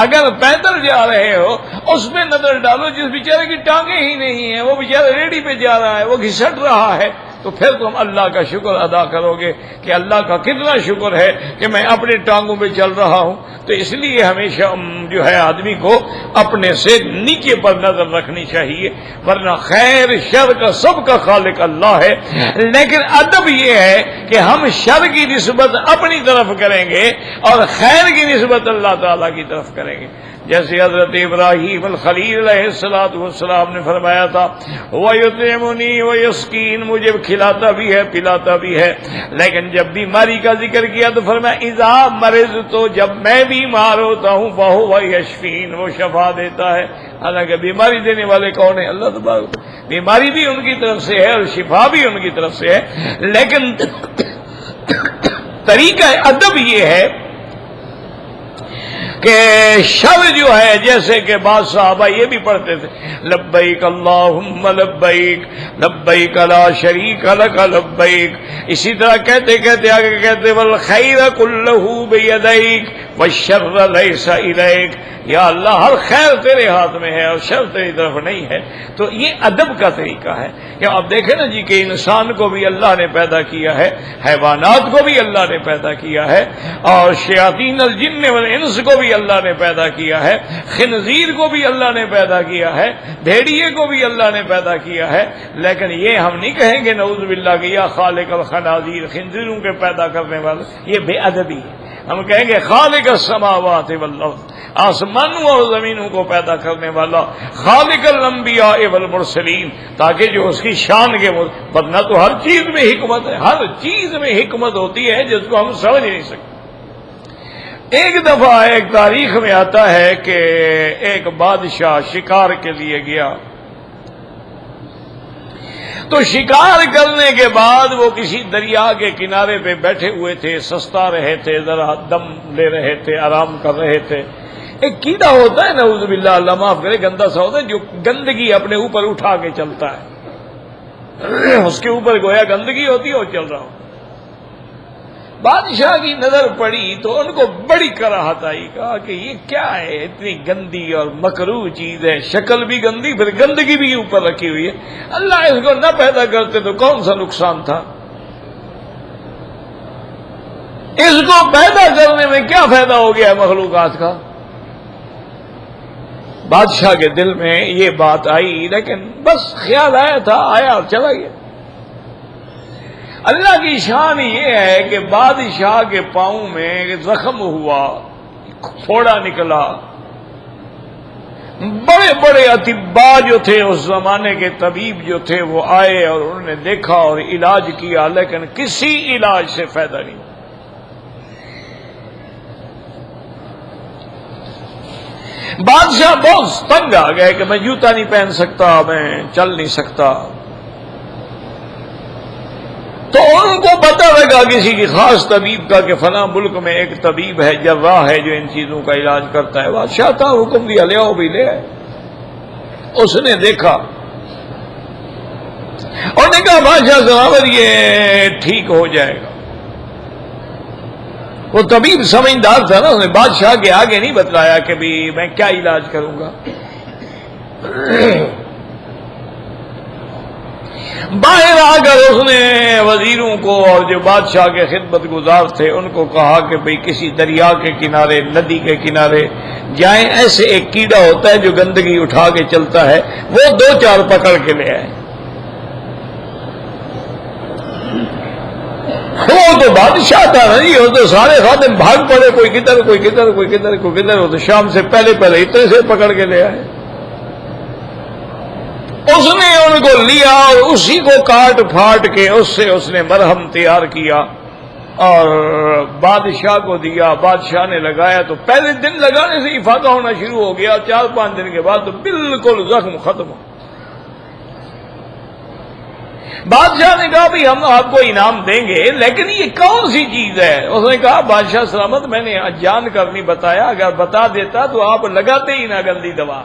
اگر پیدل جا رہے ہو اس میں نظر ڈالو جس بیچارے کی ٹانگیں ہی نہیں ہیں، وہ بیچارہ ریڑھی پہ جا رہا ہے، وہ گھسٹ رہا ہے، تو پھر تم اللہ کا شکر ادا کرو گے کہ اللہ کا کتنا شکر ہے کہ میں اپنی ٹانگوں پہ چل رہا ہوں۔ تو اس لیے ہمیشہ جو ہے آدمی کو اپنے سے نیچے پر نظر رکھنی چاہیے، ورنہ خیر شر کا سب کا خالق اللہ ہے۔ لیکن ادب یہ ہے کہ ہم شر کی نسبت اپنی طرف کریں گے اور خیر کی نسبت اللہ تعالیٰ کی طرف کریں گے۔ جیسے حضرت ابراہیم الخلیل علیہ السلام نے فرمایا تھا، وَيُطْعِمُنِي وَيَسْقِينِ، مجھے کھلاتا بھی ہے پلاتا بھی ہے، لیکن جب بیماری کا ذکر کیا تو فرمایا اذا مرضت، جب میں بیمار ہوتا ہوں فَهُوَ يَشْفِينِ، وہ شفا دیتا ہے۔ حالانکہ بیماری دینے والے کون ہیں؟ اللہ تبارک۔ بیماری بھی ان کی طرف سے ہے اور شفا بھی ان کی طرف سے ہے، لیکن طریقہ ادب یہ ہے کہ شر جو ہے، جیسے کہ بعض صحابہ یہ بھی پڑھتے تھے، لبیک اللہم لبیک لبیک لا شریک لک لبیک، اسی طرح کہتے کہتے آگے کہتے والخیر کلہ بیدیک والشر لیس الیک، یا اللہ ہر خیر تیرے ہاتھ میں ہے اور شر تیری طرف نہیں ہے۔ تو یہ ادب کا طریقہ ہے کہ آپ دیکھیں نا جی کہ انسان کو بھی اللہ نے پیدا کیا ہے، حیوانات کو بھی اللہ نے پیدا کیا ہے، اور شیاطین الجن والانس کو بھی اللہ نے پیدا کیا ہے، خنزیر کو بھی اللہ نے پیدا کیا ہے، بھیڑیے کو بھی اللہ نے پیدا کیا ہے، لیکن یہ ہم نہیں کہیں گے نعوذ باللہ کہ یا خالق الخنازیر، خنزیروں کے پیدا کرنے والے، یہ بے ادبی ہے۔ ہم کہیں گے خالق السماوات والارض، آسمانوں اور زمینوں کو پیدا کرنے والا، خالق الانبیاء والمرسلین، تاکہ جو اس کی شان کے ورنہ تو ہر چیز میں حکمت ہے، ہر چیز میں حکمت ہوتی ہے جس کو ہم سمجھ نہیں سکتے۔ ایک دفعہ ایک تاریخ میں آتا ہے کہ ایک بادشاہ شکار کے لیے گیا، تو شکار کرنے کے بعد وہ کسی دریا کے کنارے پہ بیٹھے ہوئے تھے، سستا رہے تھے، ذرا دم لے رہے تھے، آرام کر رہے تھے۔ ایک کیڑا ہوتا ہے نعوذ باللہ، اللہ معاف کرے، گندا سا ہوتا ہے جو گندگی اپنے اوپر اٹھا کے چلتا ہے، اس کے اوپر گویا گندگی ہوتی ہے اور چل رہا ہوں۔ بادشاہ کی نظر پڑی تو ان کو بڑی کراہت آئی، کہا کہ یہ کیا ہے، اتنی گندی اور مکروہ چیز ہے، شکل بھی گندی، پھر گندگی بھی اوپر رکھی ہوئی ہے، اللہ اس کو نہ پیدا کرتے تو کون سا نقصان تھا، اس کو پیدا کرنے میں کیا فائدہ ہو گیا مخلوقات کا۔ بادشاہ کے دل میں یہ بات آئی، لیکن بس خیال آیا تھا، آیا اور چلا گیا۔ اللہ کی شان یہ ہے کہ بادشاہ کے پاؤں میں زخم ہوا، پھوڑا نکلا، بڑے بڑے اطباء جو تھے اس زمانے کے طبیب جو تھے وہ آئے اور انہوں نے دیکھا اور علاج کیا، لیکن کسی علاج سے فائدہ نہیں۔ بادشاہ بہت تنگ آ گئے کہ میں جوتا نہیں پہن سکتا، میں چل نہیں سکتا، تو ان کو پتہ لگا کسی کی خاص طبیب کا کہ فلاں ملک میں ایک طبیب ہے، جراح ہے، جو ان چیزوں کا علاج کرتا ہے۔ بادشاہ تھا، حکم دیا لے آؤ، بھی لے آئے۔ اس نے دیکھا اور نے کہا بادشاہ صاحب یہ ٹھیک ہو جائے گا۔ وہ طبیب سمجھدار تھا نا، اس نے بادشاہ کے آگے نہیں بتلایا کہ بھی میں کیا علاج کروں گا۔ باہر آ کر اس نے وزیروں کو اور جو بادشاہ کے خدمت گزار تھے ان کو کہا کہ بھئی کسی دریا کے کنارے، ندی کے کنارے جائیں، ایسے ایک کیڑا ہوتا ہے جو گندگی اٹھا کے چلتا ہے، وہ 2-4 پکڑ کے لے آئے۔ وہ تو بادشاہ تھا نا جی، وہ تو سارے خادم بھاگ پڑے، کوئی کدھر کوئی کدھر کوئی کدھر کوئی کدھر، وہ تو شام سے پہلے اتنے سے پکڑ کے لے آئے۔ اس نے ان کو لیا اور اسی کو کاٹ پھاٹ کے اس سے اس نے مرہم تیار کیا اور بادشاہ کو دیا، بادشاہ نے لگایا تو پہلے دن لگانے سے افادہ ہونا شروع ہو گیا، 4-5 دن کے بعد تو بالکل زخم ختم ہو۔ بادشاہ نے کہا بھی ہم آپ کو انعام دیں گے، لیکن یہ کون سی چیز ہے؟ اس نے کہا بادشاہ سلامت، میں نے جان کر نہیں بتایا، اگر بتا دیتا تو آپ لگاتے ہی نہ گندی دوا۔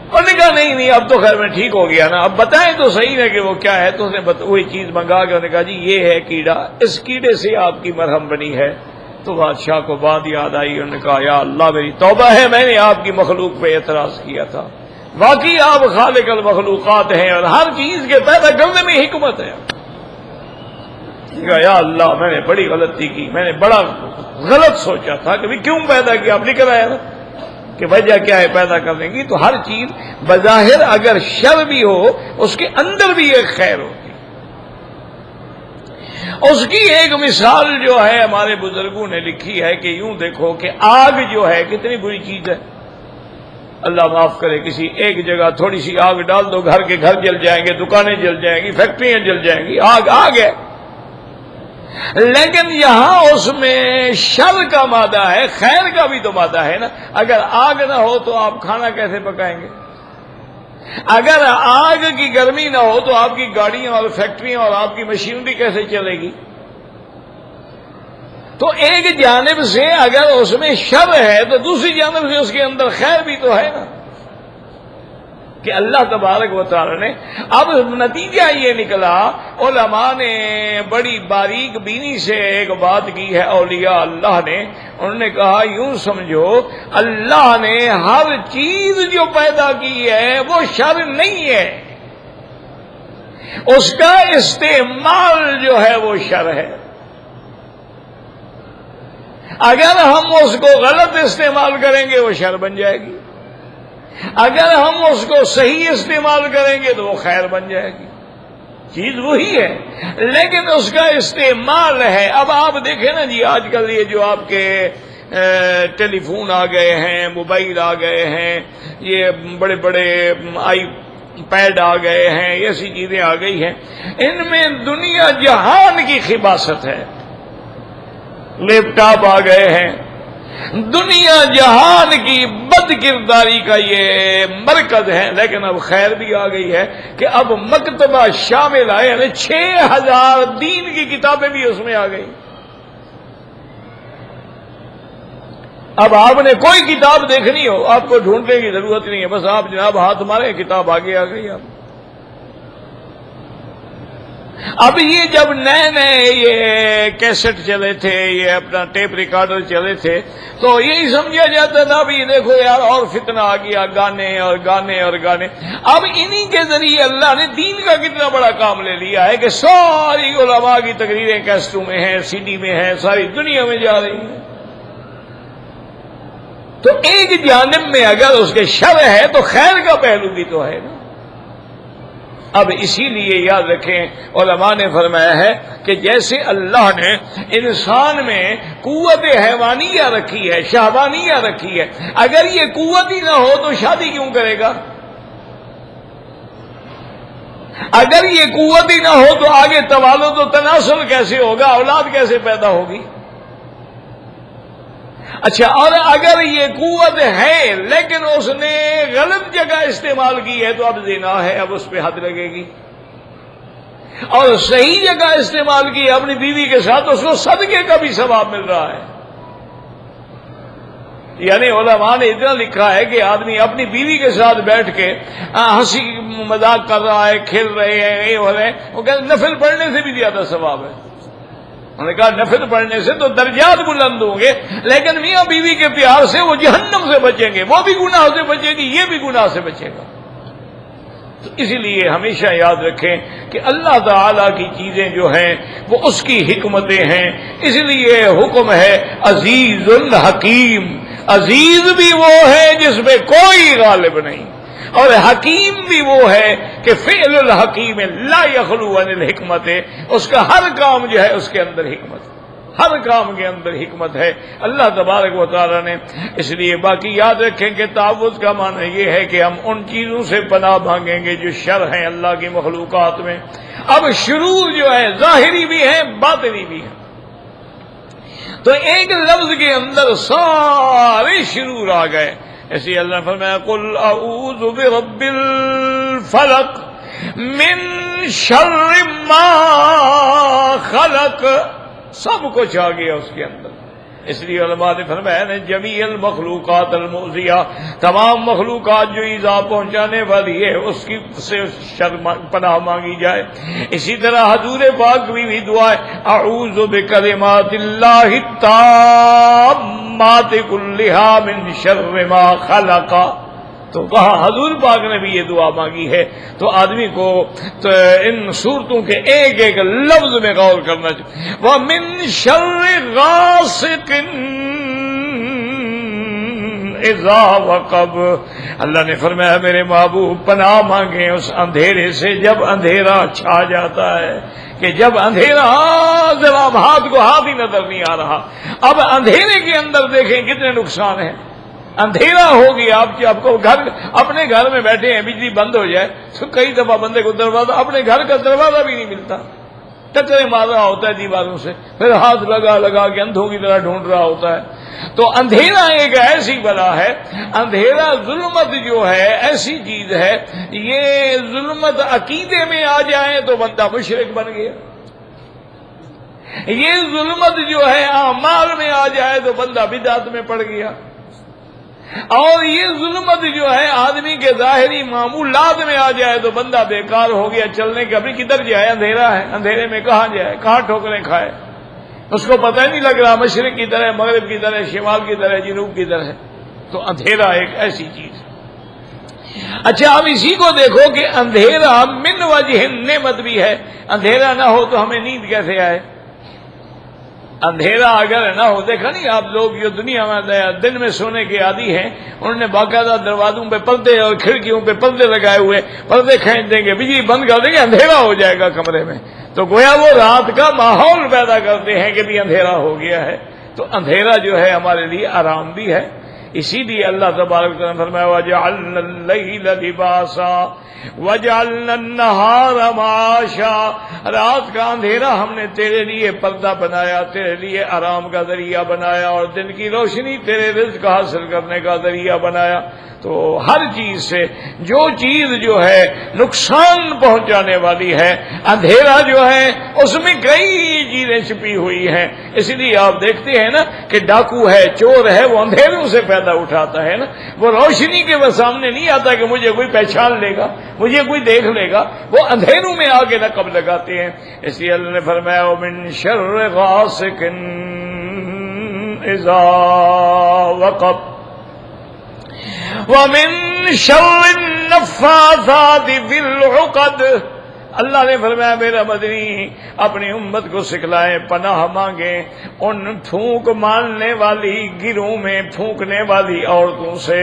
انہوں نے کہا نہیں اب تو خیر میں ٹھیک ہو گیا نا، اب بتائیں تو صحیح ہے کہ وہ کیا ہے۔ تو اس نے وہی چیز منگا کے انہوں نے کہا جی یہ ہے کیڑا، اس کیڑے سے آپ کی مرہم بنی ہے۔ تو بادشاہ کو بات یاد آئی، انہوں نے کہا یا اللہ میری توبہ ہے، میں نے آپ کی مخلوق پہ اعتراض کیا تھا، واقعی آپ خالق المخلوقات ہیں اور ہر چیز کے پیدا کرنے میں حکمت ہے۔ کہا یا اللہ میں نے بڑی غلطی کی، میں نے بڑا غلط سوچا تھا کہ کیوں پیدا کیا، اب نکل آیا نا کہ وجہ کیا ہے پیدا کرنے کی۔ تو ہر چیز بظاہر اگر شر بھی ہو اس کے اندر بھی ایک خیر ہوتی۔ اس کی ایک مثال جو ہے ہمارے بزرگوں نے لکھی ہے کہ یوں دیکھو کہ آگ جو ہے کتنی بری چیز ہے، اللہ معاف کرے، کسی ایک جگہ تھوڑی سی آگ ڈال دو، گھر کے گھر جل جائیں گے، دکانیں جل جائیں گی، فیکٹریاں جل جائیں گی، آگ ہے۔ لیکن یہاں اس میں شر کا مادہ ہے، خیر کا بھی تو مادہ ہے نا۔ اگر آگ نہ ہو تو آپ کھانا کیسے پکائیں گے؟ اگر آگ کی گرمی نہ ہو تو آپ کی گاڑیاں اور فیکٹریاں اور آپ کی مشینری کیسے چلے گی؟ تو ایک جانب سے اگر اس میں شر ہے تو دوسری جانب سے اس کے اندر خیر بھی تو ہے نا، کہ اللہ تبارک و تعالی نے۔ اب نتیجہ یہ نکلا، علماء نے بڑی باریک بینی سے ایک بات کی ہے اولیاء اللہ نے، انہوں نے کہا یوں سمجھو اللہ نے ہر چیز جو پیدا کی ہے وہ شر نہیں ہے، اس کا استعمال جو ہے وہ شر ہے۔ اگر ہم اس کو غلط استعمال کریں گے وہ شر بن جائے گی، اگر ہم اس کو صحیح استعمال کریں گے تو وہ خیر بن جائے گی۔ چیز وہی ہے لیکن اس کا استعمال ہے۔ اب آپ دیکھیں نا جی، آج کل یہ جو آپ کے ٹیلی فون آ گئے ہیں، موبائل آ گئے ہیں، یہ بڑے بڑے آئی پیڈ آ گئے ہیں، ایسی چیزیں آ گئی ہیں، ان میں دنیا جہان کی خباثت ہے۔ لیپ ٹاپ آ گئے ہیں، دنیا جہان کی بد کرداری کا یہ مرکز ہے۔ لیکن اب خیر بھی آ گئی ہے کہ اب مکتبہ شامل آئے، یعنی 6000 دین کی کتابیں بھی اس میں آ گئی۔ اب آپ نے کوئی کتاب دیکھنی ہو آپ کو ڈھونڈنے کی ضرورت نہیں ہے، بس آپ جناب ہاتھ مارے کتاب آگے آ گئی۔ اب یہ جب نئے یہ کیسٹ چلے تھے، یہ اپنا ٹیپ ریکارڈر چلے تھے، تو یہی سمجھا جاتا تھا بھی دیکھو یار اور فتنہ آ گیا، گانے اور گانے اور گانے۔ اب انہی کے ذریعے اللہ نے دین کا کتنا بڑا کام لے لیا ہے کہ ساری علماء کی تقریریں کیسٹوں میں ہیں، سی ڈی میں ہیں، ساری دنیا میں جا رہی ہیں۔ تو ایک جانب میں اگر اس کے شر ہے تو خیر کا پہلو بھی تو ہے نا۔ اب اسی لیے یاد رکھیں، علماء نے فرمایا ہے کہ جیسے اللہ نے انسان میں قوت حیوانیہ رکھی ہے، شہوانیہ رکھی ہے، اگر یہ قوت ہی نہ ہو تو شادی کیوں کرے گا؟ اگر یہ قوت ہی نہ ہو تو آگے توالد و تناسل کیسے ہوگا، اولاد کیسے پیدا ہوگی؟ اچھا، اور اگر یہ قوت ہے لیکن اس نے غلط جگہ استعمال کی ہے تو اب زنا ہے، اب اس پہ حد لگے گی۔ اور صحیح جگہ استعمال کی اپنی بیوی کے ساتھ، اس کو صدقے کا بھی ثواب مل رہا ہے۔ یعنی علماء نے اتنا لکھا ہے کہ آدمی اپنی بیوی کے ساتھ بیٹھ کے ہنسی مذاق کر رہا ہے، کھیل رہے ہیں، یہ ہو رہے ہیں، وہ کہتے ہیں نفل پڑھنے سے بھی زیادہ ثواب ہے۔ انہوں نے کہا نفل پڑھنے سے تو درجات بلند ہوں گے، لیکن میاں بیوی کے پیار سے وہ جہنم سے بچیں گے، وہ بھی گناہ سے بچے گی، یہ بھی گناہ سے بچے گا۔ تو اسی لیے ہمیشہ یاد رکھیں کہ اللہ تعالی کی چیزیں جو ہیں وہ اس کی حکمتیں ہیں، اس لیے حکم ہے عزیز الحکیم۔ عزیز بھی وہ ہے جس پہ کوئی غالب نہیں، اور حکیم بھی وہ ہے کہ فعل الحکیم لا یخلو عن الحکمت، اس کا ہر کام جو ہے اس کے اندر حکمت ہے۔ ہر کام کے اندر حکمت ہے اللہ تبارک و تعالی نے. اس لیے باقی یاد رکھیں کہ تعوذ کا معنی یہ ہے کہ ہم ان چیزوں سے پناہ مانگیں گے جو شر ہیں اللہ کی مخلوقات میں. اب شرور جو ہے ظاہری بھی ہے باطنی بھی ہے، تو ایک لفظ کے اندر سارے شرور آ گئے. ایسے اللہ نے فرمایا قل اعوذ برب الفلق من شر ما خلق، سب کچھ آ گیا اس کے اندر. اس لیے علماء نے فرمایا نے جمیع المخلوقات المؤذیہ، تمام مخلوقات جو ایذا پہنچانے والی ہے اس کی سے شر پناہ مانگی جائے. اسی طرح حضور پاک بھی دعا ہے اعوذ بکلمات اللہ التامات کلھا من شر ما خلق. تو وہاں حضور پاک نے بھی یہ دعا مانگی ہے. تو آدمی کو تو ان صورتوں کے ایک ایک لفظ میں غور کرنا چاہیے. وَمِن شَرِّ غَاسِقٍ اِذَا وَقَبَ، اللہ نے فرمایا میرے محبوب پناہ مانگیں اس اندھیرے سے جب اندھیرا چھا جاتا ہے. کہ جب اندھیرا جب اب ہاتھ کو ہاتھ ہی نظر نہیں آ رہا. اب اندھیرے کے اندر دیکھیں کتنے نقصان ہیں. اندھیرا ہوگی، آپ کو گھر اپنے گھر میں بیٹھے ہیں بجلی بند ہو جائے تو کئی دفعہ بندے کو دروازہ اپنے گھر کا دروازہ بھی نہیں ملتا، ٹکرے مار رہا ہوتا ہے دیواروں سے، پھر ہاتھ لگا کے اندھوں کی طرح ڈھونڈ رہا ہوتا ہے. تو اندھیرا ایک ایسی بلا ہے، اندھیرا ظلمت جو ہے ایسی چیز ہے، یہ ظلمت عقیدے میں آ جائے تو بندہ مشرک بن گیا. یہ ظلمت جو ہے اعمال میں آ جائے تو بندہ بدعت میں پڑ گیا. اور یہ ظلمت جو ہے آدمی کے ظاہری معمولات میں آ جائے تو بندہ بیکار ہو گیا. چلنے کا بھی کدھر جائے، اندھیرا ہے، اندھیرے میں کہاں جائے، کہاں ٹھوکریں کھائے، اس کو پتہ ہی نہیں لگ رہا مشرق کی طرح، مغرب کی طرح، شمال کی طرح، جنوب کی طرح. تو اندھیرا ایک ایسی چیز. اچھا اب اسی کو دیکھو کہ اندھیرا من وجہ نعمت بھی ہے. اندھیرا نہ ہو تو ہمیں نیند کیسے آئے؟ اندھیرا اگر نہ ہو، دیکھا نہیں آپ لوگ جو دنیا میں دن میں سونے کے عادی ہیں، انہوں نے باقاعدہ دروازوں پہ پردے اور کھڑکیوں پہ پردے لگائے ہوئے، پردے کھینچ دیں گے، بجلی بند کر دیں گے، اندھیرا ہو جائے گا کمرے میں. تو گویا وہ رات کا ماحول پیدا کرتے ہیں کہ بھی اندھیرا ہو گیا ہے. تو اندھیرا جو ہے ہمارے لیے آرام بھی ہے. اسی لیے اللہ تبارک و تعالیٰ نے فرمایا وَجَعَلْنَا اللَّيْلَ لِبَاسًا وَجَعَلْنَا النَّهَارَ مَعَاشًا، رات کا اندھیرا ہم نے تیرے لیے پردہ بنایا، تیرے لیے آرام کا ذریعہ بنایا، اور دن کی روشنی تیرے رزق حاصل کرنے کا ذریعہ بنایا. تو ہر چیز سے جو چیز جو ہے نقصان پہنچانے والی ہے، اندھیرا جو ہے اس میں کئی چیزیں چھپی ہوئی ہیں. اس لیے آپ دیکھتے ہیں نا کہ ڈاکو ہے، چور ہے، وہ اندھیروں سے پیدا اٹھاتا ہے نا، وہ روشنی کے وہ سامنے نہیں آتا کہ مجھے کوئی پہچان لے گا، مجھے کوئی دیکھ لے گا، وہ اندھیروں میں آگے نقب لگاتے ہیں. اس لیے اللہ نے فرمایا وَمِن شَرِّ غَاسِقٍ اِذَا وَقَبَ وَمِن شَرِّ النَّفَّاثَاتِ فِي الْعُقَدِ. اللہ نے فرمایا میرا مدنی اپنی امت کو سکھلائے پناہ مانگے ان پھونک مارنے والی گروہ میں پھونکنے والی عورتوں سے.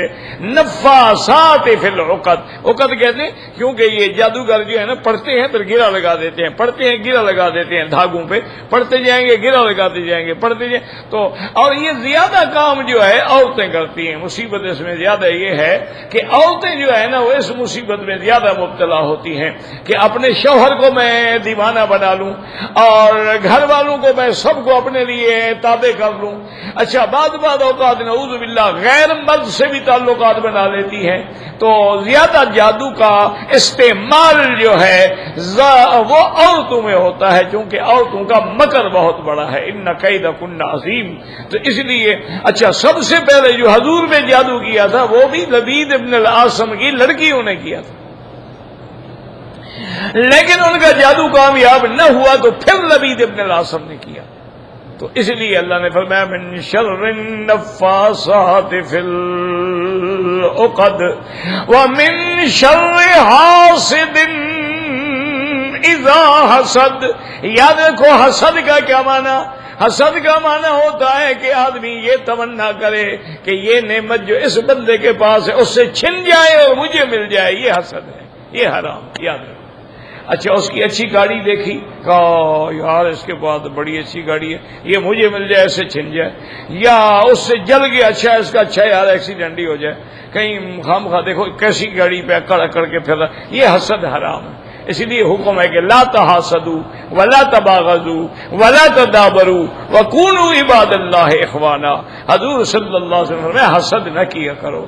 نفاسات فی العقد، عقد کہتے ہیں کیونکہ یہ جادوگر جو ہے نا پڑھتے ہیں پھر گرا لگا دیتے ہیں، پڑھتے ہیں گرا لگا دیتے ہیں دھاگوں پہ، پڑھتے جائیں گے گرا لگاتے جائیں گے، پڑھتے جائیں. تو اور یہ زیادہ کام جو ہے عورتیں کرتی ہیں. مصیبت اس میں زیادہ یہ ہے کہ عورتیں جو ہے نا وہ اس مصیبت میں زیادہ مبتلا ہوتی ہیں کہ اپنے شوہر کو میں دیوانہ بنا لوں اور گھر والوں کو میں سب کو اپنے لیے تابع کر لوں. اچھا بعض اوقات نعوذ باللہ غیر مرد سے بھی تعلقات بنا لیتی ہیں. تو زیادہ جادو کا استعمال جو ہے وہ عورتوں میں ہوتا ہے، چونکہ عورتوں کا مکر بہت بڑا ہے. ان کیدکن عظیم. تو اس لیے اچھا سب سے پہلے جو حضور میں جادو کیا تھا وہ بھی لبید ابن العاصم کی لڑکیوں نے کیا تھا، لیکن ان کا جادو کامیاب نہ ہوا تو پھر لبید ابن العاصم نے کیا. تو اس لیے اللہ نے فرمایا من شر النفاسات فی العقد ومن شر حاسد اذا حسد. یاد رکھو حسد کا کیا معنی؟ حسد کا معنی ہوتا ہے کہ آدمی یہ تمنا کرے کہ یہ نعمت جو اس بندے کے پاس ہے اس سے چھن جائے اور مجھے مل جائے. یہ حسد ہے، یہ حرام. یاد رکھو اچھا اس کی اچھی گاڑی دیکھی، کہا یار اس کے بعد بڑی اچھی گاڑی ہے، یہ مجھے مل جائے، ایسے چھن جائے، یا اس سے جل گیا، اچھا اس کا اچھا یار ایکسیڈنٹ ہی ہو جائے، کہیں خام خواہ دیکھو کیسی گاڑی پہ اکڑ اکڑ کے پھر رہا، یہ حسد حرام ہے۔ اس لیے حکم ہے کہ لا تحاسدوا ولا تباغضوا ولا تدابروا وكونوا عباد اللہ اخوانا۔ حضور صلی اللہ علیہ وسلم نے حسد نہ کیا کرو،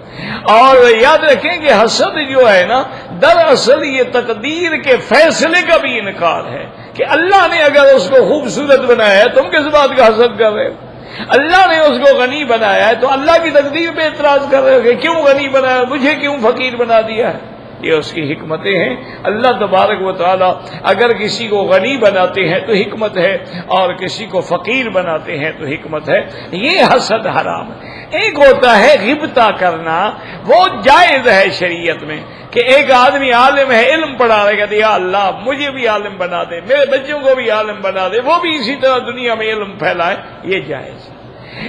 اور یاد رکھیں کہ حسد جو ہے نا، دراصل یہ تقدیر کے فیصلے کا بھی انکار ہے کہ اللہ نے اگر اس کو خوبصورت بنایا ہے، تم کس بات کا حسد کر رہے ہو؟ اللہ نے اس کو غنی بنایا ہے تو اللہ کی تقدیر پہ اعتراض کر رہے ہو کہ کیوں غنی بنایا، مجھے کیوں فقیر بنا دیا ہے؟ یہ اس کی حکمتیں ہیں۔ اللہ تبارک و تعالی اگر کسی کو غنی بناتے ہیں تو حکمت ہے، اور کسی کو فقیر بناتے ہیں تو حکمت ہے۔ یہ حسد حرام ہے۔ ایک ہوتا ہے غبطہ کرنا، وہ جائز ہے شریعت میں، کہ ایک آدمی عالم ہے، علم پڑھا رہے، کہتے یا اللہ مجھے بھی عالم بنا دے، میرے بچوں کو بھی عالم بنا دے، وہ بھی اسی طرح دنیا میں علم پھیلائے، یہ جائز ہے۔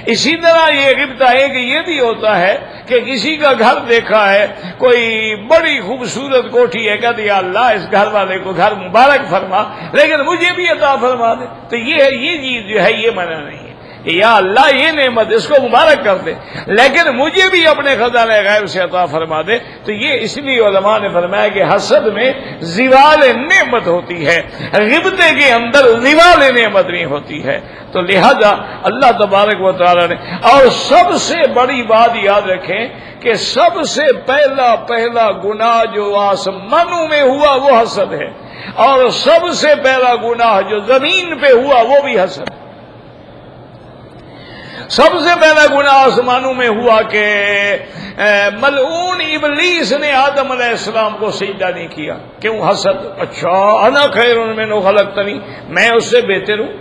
اسی طرح یہ غبطہ ہے کہ یہ بھی ہوتا ہے کہ کسی کا گھر دیکھا ہے، کوئی بڑی خوبصورت کوٹھی ہے، کہتے یا اللہ اس گھر والے کو گھر مبارک فرما، لیکن مجھے بھی عطا فرما دے، تو یہ چیز جو ہے یہ منع نہیں ہے کہ یا اللہ یہ نعمت اس کو مبارک کر دے، لیکن مجھے بھی اپنے خزانہ غیب سے عطا فرما دے۔ تو یہ اس لیے علماء نے فرمایا کہ حسد میں زوال نعمت ہوتی ہے، غبطے کے اندر زوال نعمت نہیں ہوتی ہے۔ تو لہذا اللہ تبارک و تعالی نے، اور سب سے بڑی بات یاد رکھیں کہ سب سے پہلا گناہ جو آسمانوں میں ہوا وہ حسد ہے، اور سب سے پہلا گناہ جو زمین پہ ہوا وہ بھی حسد ہے۔ سب سے پہلا گناہ آسمانوں میں ہوا کہ ملعون ابلیس نے آدم علیہ السلام کو سجدہ نہیں کیا، کیوں؟ حسد۔ اچھا انا خیر منہ خلقتنی، میں اس سے بہتر ہوں،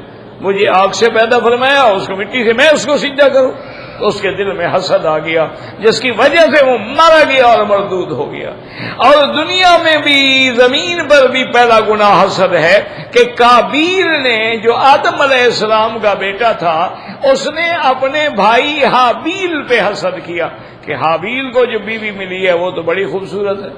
مجھے آگ سے پیدا فرمایا، اس کو مٹی سے، میں اس کو سجدہ کروں؟ تو اس کے دل میں حسد آ گیا، جس کی وجہ سے وہ مارا گیا اور مردود ہو گیا۔ اور دنیا میں بھی، زمین پر بھی پہلا گناہ حسد ہے کہ قابیل نے جو آدم علیہ السلام کا بیٹا تھا، اس نے اپنے بھائی حابیل پہ حسد کیا کہ حابیل کو جو بیوی ملی ہے وہ تو بڑی خوبصورت ہے،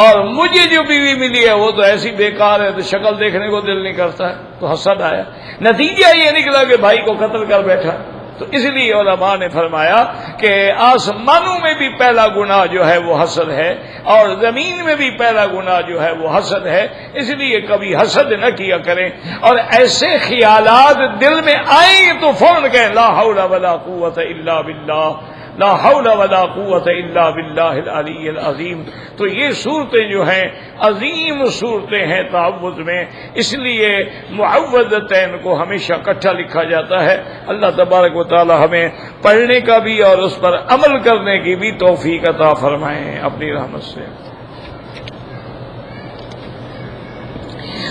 اور مجھے جو بیوی ملی ہے وہ تو ایسی بیکار ہے، تو شکل دیکھنے کو دل نہیں کرتا ہے، تو حسد آیا۔ نتیجہ یہ نکلا کہ بھائی کو قتل کر بیٹھا۔ تو اس لیے علماء نے فرمایا کہ آسمانوں میں بھی پہلا گناہ جو ہے وہ حسد ہے، اور زمین میں بھی پہلا گناہ جو ہے وہ حسد ہے۔ اس لیے کبھی حسد نہ کیا کریں، اور ایسے خیالات دل میں آئیں تو فوراً کہیں لا حول ولا قوت الا باللہ، لا حول ولا قوت الا باللہ العلی العظیم۔ تو یہ صورتیں جو ہیں عظیم صورتیں ہیں تعوذ میں، اس لیے معوذتین کو ہمیشہ اکٹھا لکھا جاتا ہے۔ اللہ تبارک و تعالی ہمیں پڑھنے کا بھی اور اس پر عمل کرنے کی بھی توفیق عطا فرمائیں اپنی رحمت سے۔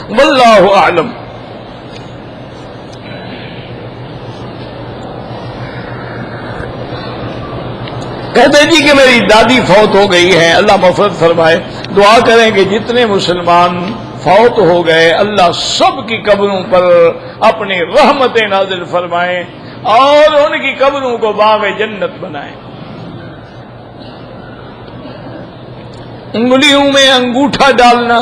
واللہ اعلم۔ کہتے جی کہ میری دادی فوت ہو گئی ہے، اللہ مغفرت فرمائے، دعا کریں کہ جتنے مسلمان فوت ہو گئے اللہ سب کی قبروں پر اپنی رحمتیں نازل فرمائیں اور ان کی قبروں کو باغ جنت بنائیں۔ انگلیوں میں انگوٹھا ڈالنا،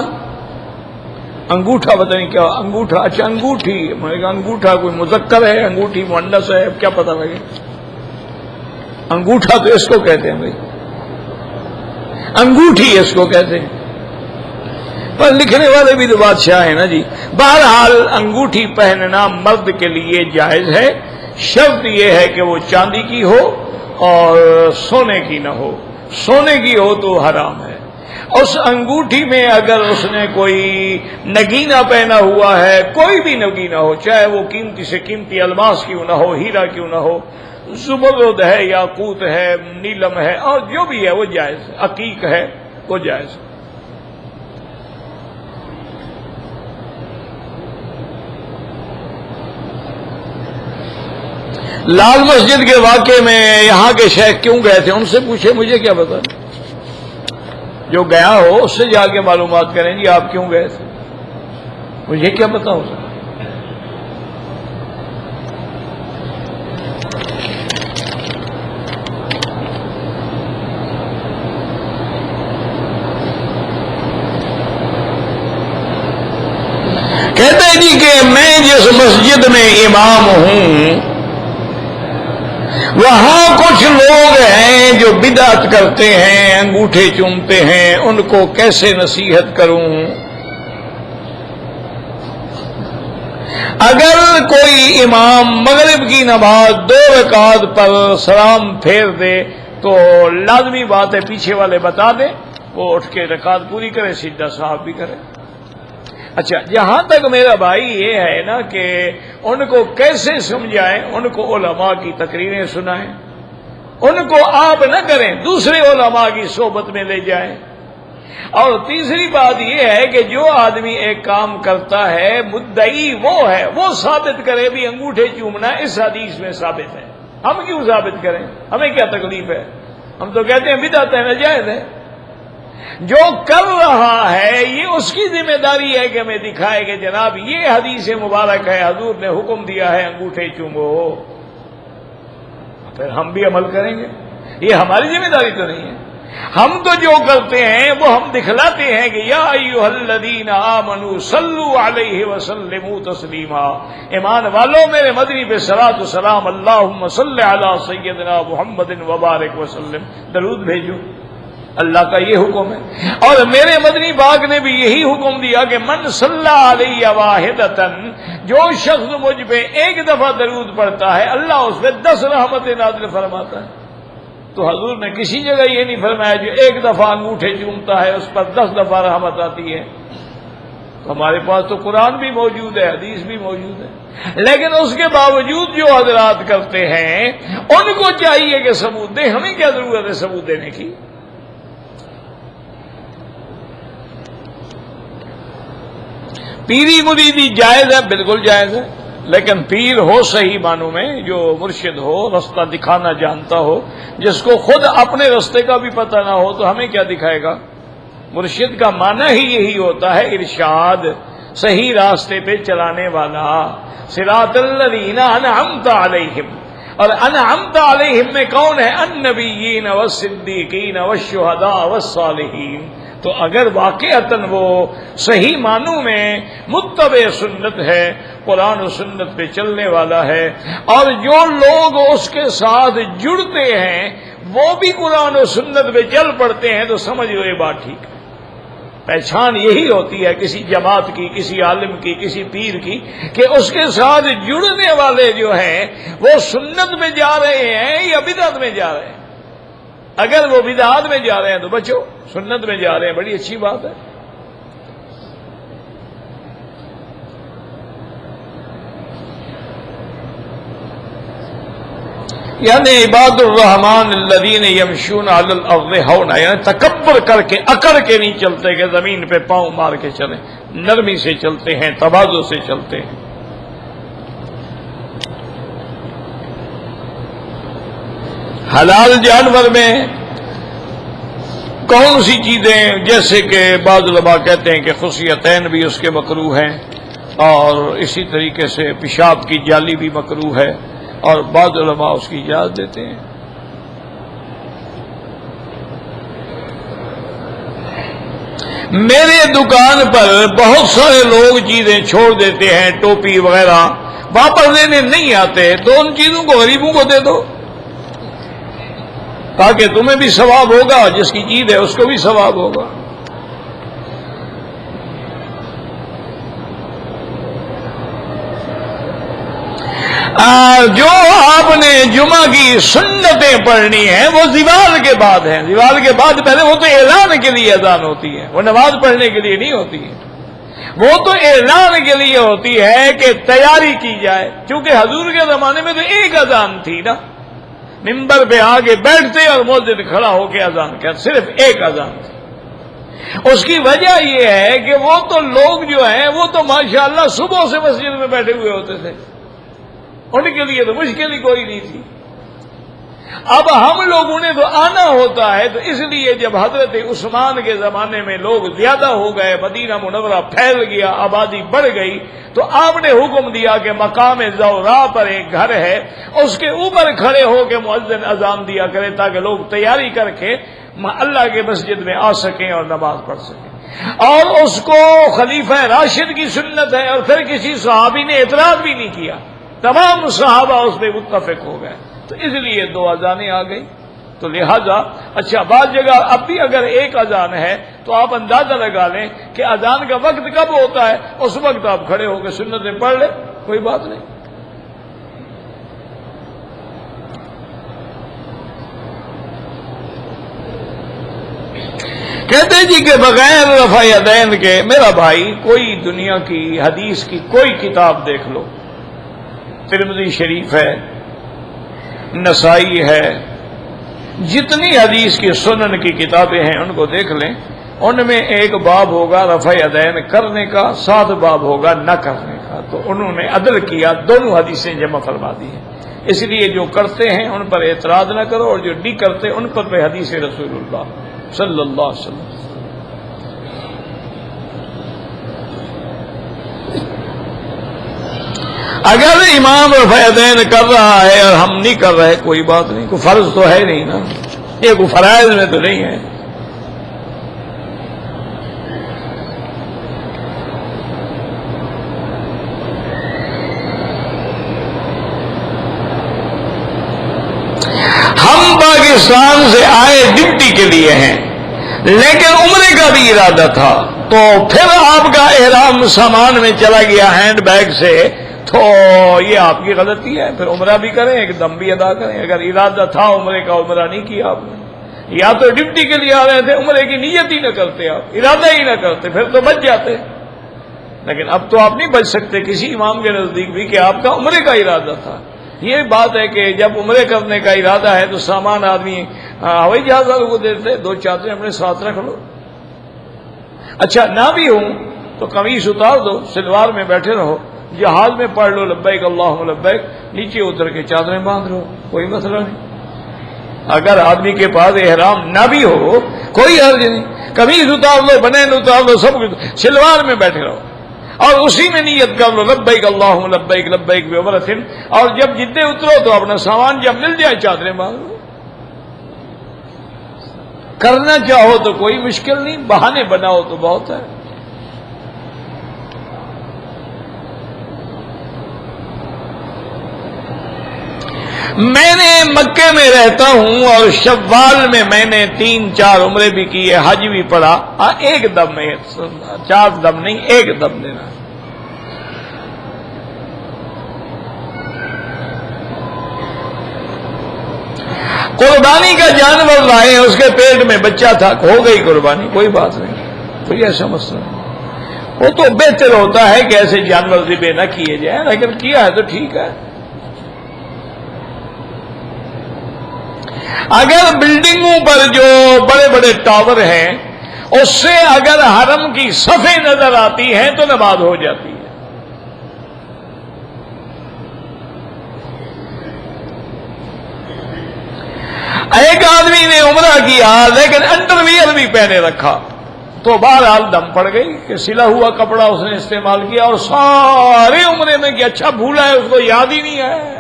انگوٹھا پتہ نہیں کیا انگوٹھا، اچھا انگوٹھی، میں نے کہا انگوٹھا کوئی مذکر ہے، انگوٹھی مؤنث ہے، کیا پتہ لگے۔ انگوٹھا تو اس کو کہتے ہیں بھائی، انگوٹھی اس کو کہتے ہیں، پر لکھنے والے بھی تو بادشاہ ہیں نا جی۔ بہرحال انگوٹھی پہننا مرد کے لیے جائز ہے، شرط یہ ہے کہ وہ چاندی کی ہو اور سونے کی نہ ہو، سونے کی ہو تو حرام ہے۔ اس انگوٹھی میں اگر اس نے کوئی نگینہ پہنا ہوا ہے، کوئی بھی نگینہ ہو، چاہے وہ قیمتی سے قیمتی الماس کیوں نہ ہو، ہیرا کیوں نہ ہو، زمرد ہے، یاقوت ہے، نیلم ہے، اور جو بھی ہے وہ جائز ہے، عقیق ہے وہ جائز ہے۔ لال مسجد کے واقعے میں یہاں کے شیخ کیوں گئے تھے ان سے پوچھے، مجھے کیا پتا، جو گیا ہو اس سے جا کے معلومات کریں جی آپ کیوں گئے تھے، مجھے کیا پتا ہو سکتا۔ کہتے ہیں جی کہ میں جس مسجد میں امام ہوں وہاں کچھ لوگ ہیں جو بدعت کرتے ہیں، انگوٹھے چومتے ہیں، ان کو کیسے نصیحت کروں؟ اگر کوئی امام مغرب کی نماز 2 رکعت پر سلام پھیر دے تو لازمی بات ہے پیچھے والے بتا دیں، وہ اٹھ کے رکعت پوری کرے، سجدہ صاحب بھی کرے۔ اچھا، جہاں تک میرا بھائی یہ ہے نا کہ ان کو کیسے سمجھائیں، ان کو علماء کی تقریریں سنائیں، ان کو آپ نہ کریں، دوسرے علماء کی صحبت میں لے جائیں۔ اور تیسری بات یہ ہے کہ جو آدمی ایک کام کرتا ہے مدعی وہ ہے، وہ ثابت کرے بھی انگوٹھے چومنا اس حدیث میں ثابت ہے، ہم کیوں ثابت کریں؟ ہمیں کیا تکلیف ہے؟ ہم تو کہتے ہیں بدعت ہے، ناجائز ہے۔ جو کر رہا ہے یہ اس کی ذمہ داری ہے کہ ہمیں دکھائے کہ جناب یہ حدیث مبارک ہے، حضور نے حکم دیا ہے انگوٹھے چومو، پھر ہم بھی عمل کریں گے۔ یہ ہماری ذمہ داری تو نہیں ہے۔ ہم تو جو کرتے ہیں وہ ہم دکھلاتے ہیں کہ یا ایھا الذین آمنوا صلوا علیہ وسلموا تسلیما، ایمان والو میرے مدنی پہ صلاۃ و سلام، اللہم صل علی سیدنا محمد وبارک وسلم، درود بھیجو۔ اللہ کا یہ حکم ہے، اور میرے مدنی پاک نے بھی یہی حکم دیا کہ من صلی علیہ واحدۃ، جو شخص مجھ پہ ایک دفعہ درود پڑھتا ہے اللہ اس پہ 10 رحمتیں نازل فرماتا ہے۔ تو حضور نے کسی جگہ یہ نہیں فرمایا جو ایک دفعہ انگوٹھے چومتا ہے اس پر 10 دفعہ رحمت آتی ہے۔ تو ہمارے پاس تو قرآن بھی موجود ہے، حدیث بھی موجود ہے، لیکن اس کے باوجود جو حضرات کرتے ہیں ان کو چاہیے کہ ثبوت دیں۔ ہمیں کیا ضرورت ہے ثبوت دینے کی؟ پیری مریدی جائز ہے، بالکل جائز ہے، لیکن پیر ہو صحیح معنوں میں، جو مرشد ہو، رستہ دکھانا جانتا ہو، جس کو خود اپنے رستے کا بھی پتہ نہ ہو تو ہمیں کیا دکھائے گا؟ مرشد کا معنی ہی یہی ہوتا ہے ارشاد، صحیح راستے پہ چلانے والا، صراط الذین انعمت علیہم۔ اور انعمت علیہم میں کون ہے؟ النبیین والصدیقین والشہداء والصالحین۔ تو اگر واقعتاً وہ صحیح معنوں میں متبع سنت ہے، قرآن و سنت پہ چلنے والا ہے، اور جو لوگ اس کے ساتھ جڑتے ہیں وہ بھی قرآن و سنت پہ چل پڑتے ہیں، تو سمجھ لو یہ بات ٹھیک ہے۔ پہچان یہی ہوتی ہے کسی جماعت کی، کسی عالم کی، کسی پیر کی، کہ اس کے ساتھ جڑنے والے جو ہیں وہ سنت میں جا رہے ہیں یا بدعت میں جا رہے ہیں۔ اگر وہ بدعات میں جا رہے ہیں تو بچو، سنت میں جا رہے ہیں، بڑی اچھی بات ہے۔ یعنی عباد الرحمن الذین یمشون علی الارض ہونا، یعنی تکبر کر کے اکڑ کے نہیں چلتے کہ زمین پہ پاؤں مار کے چلیں، نرمی سے چلتے ہیں، تواضع سے چلتے ہیں۔ حلال جانور میں کون سی چیزیں، جیسے کہ بعض علماء کہتے ہیں کہ خصیتین بھی اس کے مکروہ ہیں، اور اسی طریقے سے پیشاب کی جالی بھی مکروہ ہے، اور بعض علماء اس کی اجازت دیتے ہیں۔ میرے دکان پر بہت سارے لوگ چیزیں چھوڑ دیتے ہیں، ٹوپی وغیرہ واپس لینے نہیں آتے، تو ان چیزوں کو غریبوں کو دے دو، تاکہ تمہیں بھی ثواب ہوگا، جس کی چیز ہے اس کو بھی ثواب ہوگا۔ جو آپ نے جمعہ کی سنتیں پڑھنی ہیں وہ زوال کے بعد ہیں، زوال کے بعد پہلے وہ تو اعلان کے لیے اذان ہوتی ہے، وہ نماز پڑھنے کے لیے نہیں ہوتی ہے، وہ تو اعلان کے لیے ہوتی ہے کہ تیاری کی جائے، کیونکہ حضور کے زمانے میں تو ایک اذان تھی نا، ممبر پہ آگے بیٹھتے اور مؤذن کھڑا ہو کے اذان کہتے، صرف ایک اذان تھی۔ اس کی وجہ یہ ہے کہ وہ تو لوگ جو ہیں وہ تو ماشاءاللہ صبح سے مسجد میں بیٹھے ہوئے ہوتے تھے، ان کے لیے تو مشکل ہی کوئی نہیں تھی۔ اب ہم لوگوں نے تو آنا ہوتا ہے، تو اس لیے جب حضرت عثمان کے زمانے میں لوگ زیادہ ہو گئے، مدینہ منورہ پھیل گیا، آبادی بڑھ گئی، تو آپ نے حکم دیا کہ مقام زورا پر ایک گھر ہے، اس کے اوپر کھڑے ہو کے مؤذن اذان دیا کرے، تاکہ لوگ تیاری کر کے اللہ کے مسجد میں آ سکیں اور نماز پڑھ سکیں۔ اور اس کو خلیفہ راشد کی سنت ہے، اور پھر کسی صحابی نے اعتراض بھی نہیں کیا، تمام صحابہ اس پہ متفق ہو گئے، تو اس لیے 2 اذانیں آ گئی۔ تو لہذا اچھا بعض جگہ اب بھی اگر ایک اذان ہے تو آپ اندازہ لگا لیں کہ اذان کا وقت کب ہوتا ہے، اس وقت آپ کھڑے ہو کے سنتیں پڑھ لیں، کوئی بات نہیں۔ کہتے جی کہ بغیر رفع یدین کے، میرا بھائی کوئی دنیا کی حدیث کی کوئی کتاب دیکھ لو، ترمذی شریف ہے، نسائی ہے، جتنی حدیث کی سنن کی کتابیں ہیں ان کو دیکھ لیں، ان میں ایک باب ہوگا رفع یدین کرنے کا، 7 باب ہوگا نہ کرنے کا۔ تو انہوں نے عدل کیا، دونوں حدیثیں جمع فرما دی ہیں۔ اس لیے جو کرتے ہیں ان پر اعتراض نہ کرو، اور جو نہیں کرتے ان پر پہ حدیث رسول اللہ صلی اللہ علیہ وسلم۔ اگر امام رفع یدین کر رہا ہے اور ہم نہیں کر رہے، کوئی بات نہیں، کوئی فرض تو ہے نہیں نا، یہ کوئی فرائض میں تو نہیں ہے۔ ہم پاکستان سے آئے ڈیوٹی کے لیے ہیں، لیکن عمرے کا بھی ارادہ تھا، تو پھر آپ کا احرام سامان میں چلا گیا ہینڈ بیگ سے، تو یہ آپ کی غلطی ہے، پھر عمرہ بھی کریں، ایک دم بھی ادا کریں۔ اگر ارادہ تھا عمرے کا، عمرہ نہیں کیا آپ نے، یا تو ڈیوٹی کے لیے آ رہے تھے، عمرے کی نیت ہی نہ کرتے، آپ ارادہ ہی نہ کرتے، پھر تو بچ جاتے۔ لیکن اب تو آپ نہیں بچ سکتے کسی امام کے نزدیک بھی کہ آپ کا عمرے کا ارادہ تھا۔ یہ بات ہے کہ جب عمرے کرنے کا ارادہ ہے تو سامان آدمی ہوائی جہاز والوں کو دیتے، 2 چادریں اپنے ساتھ رکھ لو۔ اچھا نہ بھی ہوں تو قمیص اتار دو، سلوار میں بیٹھے رہو، جہاز میں پڑھ لو لبیک اللہم لبیک، نیچے اتر کے چادریں باندھ لو، کوئی مسئلہ نہیں۔ اگر آدمی کے پاس احرام نہ بھی ہو کوئی حرج نہیں، قمیص اتار لو، بنین اتار لو، سب کچھ، سلوار میں بیٹھے رہو اور اسی میں نیت کر لو لبیک اللہم لبیک لبیک بعمرۃ، اور جب جدے اترو تو اپنا سامان جب مل جائے چادریں باندھ لو۔ کرنا چاہو تو کوئی مشکل نہیں، بہانے بناؤ تو بہت ہے۔ میں نے مکے میں رہتا ہوں اور شوال میں نے 3-4 عمرے بھی کیے، حج بھی پڑھا، ایک دم میں، 4 دم نہیں، ایک دم دینا۔ قربانی کا جانور لائے، اس کے پیٹ میں بچہ تھا، ہو گئی قربانی، کوئی بات نہیں، کوئی ایسا مسئلہ نہیں۔ وہ تو بہتر ہوتا ہے کہ ایسے جانور ذبح نہ کیے جائیں، لیکن کیا ہے تو ٹھیک ہے۔ اگر بلڈنگوں پر جو بڑے بڑے ٹاور ہیں اس سے اگر حرم کی صفیں نظر آتی ہیں تو نماز ہو جاتی ہے۔ ایک آدمی نے عمرہ کیا لیکن انڈر ویئر بھی پہنے رکھا، تو بہرحال دم پڑ گئی کہ سلا ہوا کپڑا اس نے استعمال کیا، اور سارے عمرے میں کہ اچھا بھولا ہے، اس کو یاد ہی نہیں ہے۔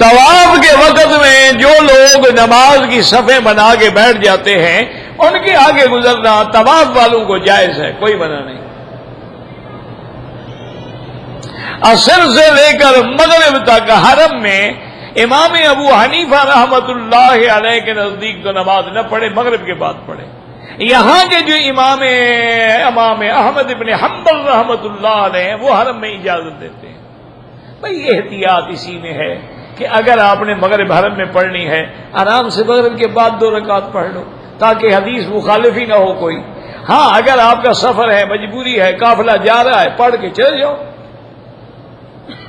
طواف کے وقت میں جو لوگ نماز کی صفیں بنا کے بیٹھ جاتے ہیں ان کے آگے گزرنا طواف والوں کو جائز ہے، کوئی منع نہیں۔ عصر سے لے کر مغرب تک حرم میں امام ابو حنیفہ رحمت اللہ علیہ کے نزدیک تو نماز نہ پڑھے، مغرب کے بعد پڑھے۔ یہاں کے جو امام احمد ابن حنبل رحمت اللہ علیہ وہ حرم میں اجازت دیتے ہیں۔ بھئی احتیاط اسی میں ہے کہ اگر آپ نے مغرب حرم میں پڑھنی ہے آرام سے مغرب کے بعد 2 رکعت پڑھ لو تاکہ حدیث مخالف ہی نہ ہو کوئی۔ ہاں اگر آپ کا سفر ہے، مجبوری ہے، قافلہ جا رہا ہے، پڑھ کے چلے جاؤ،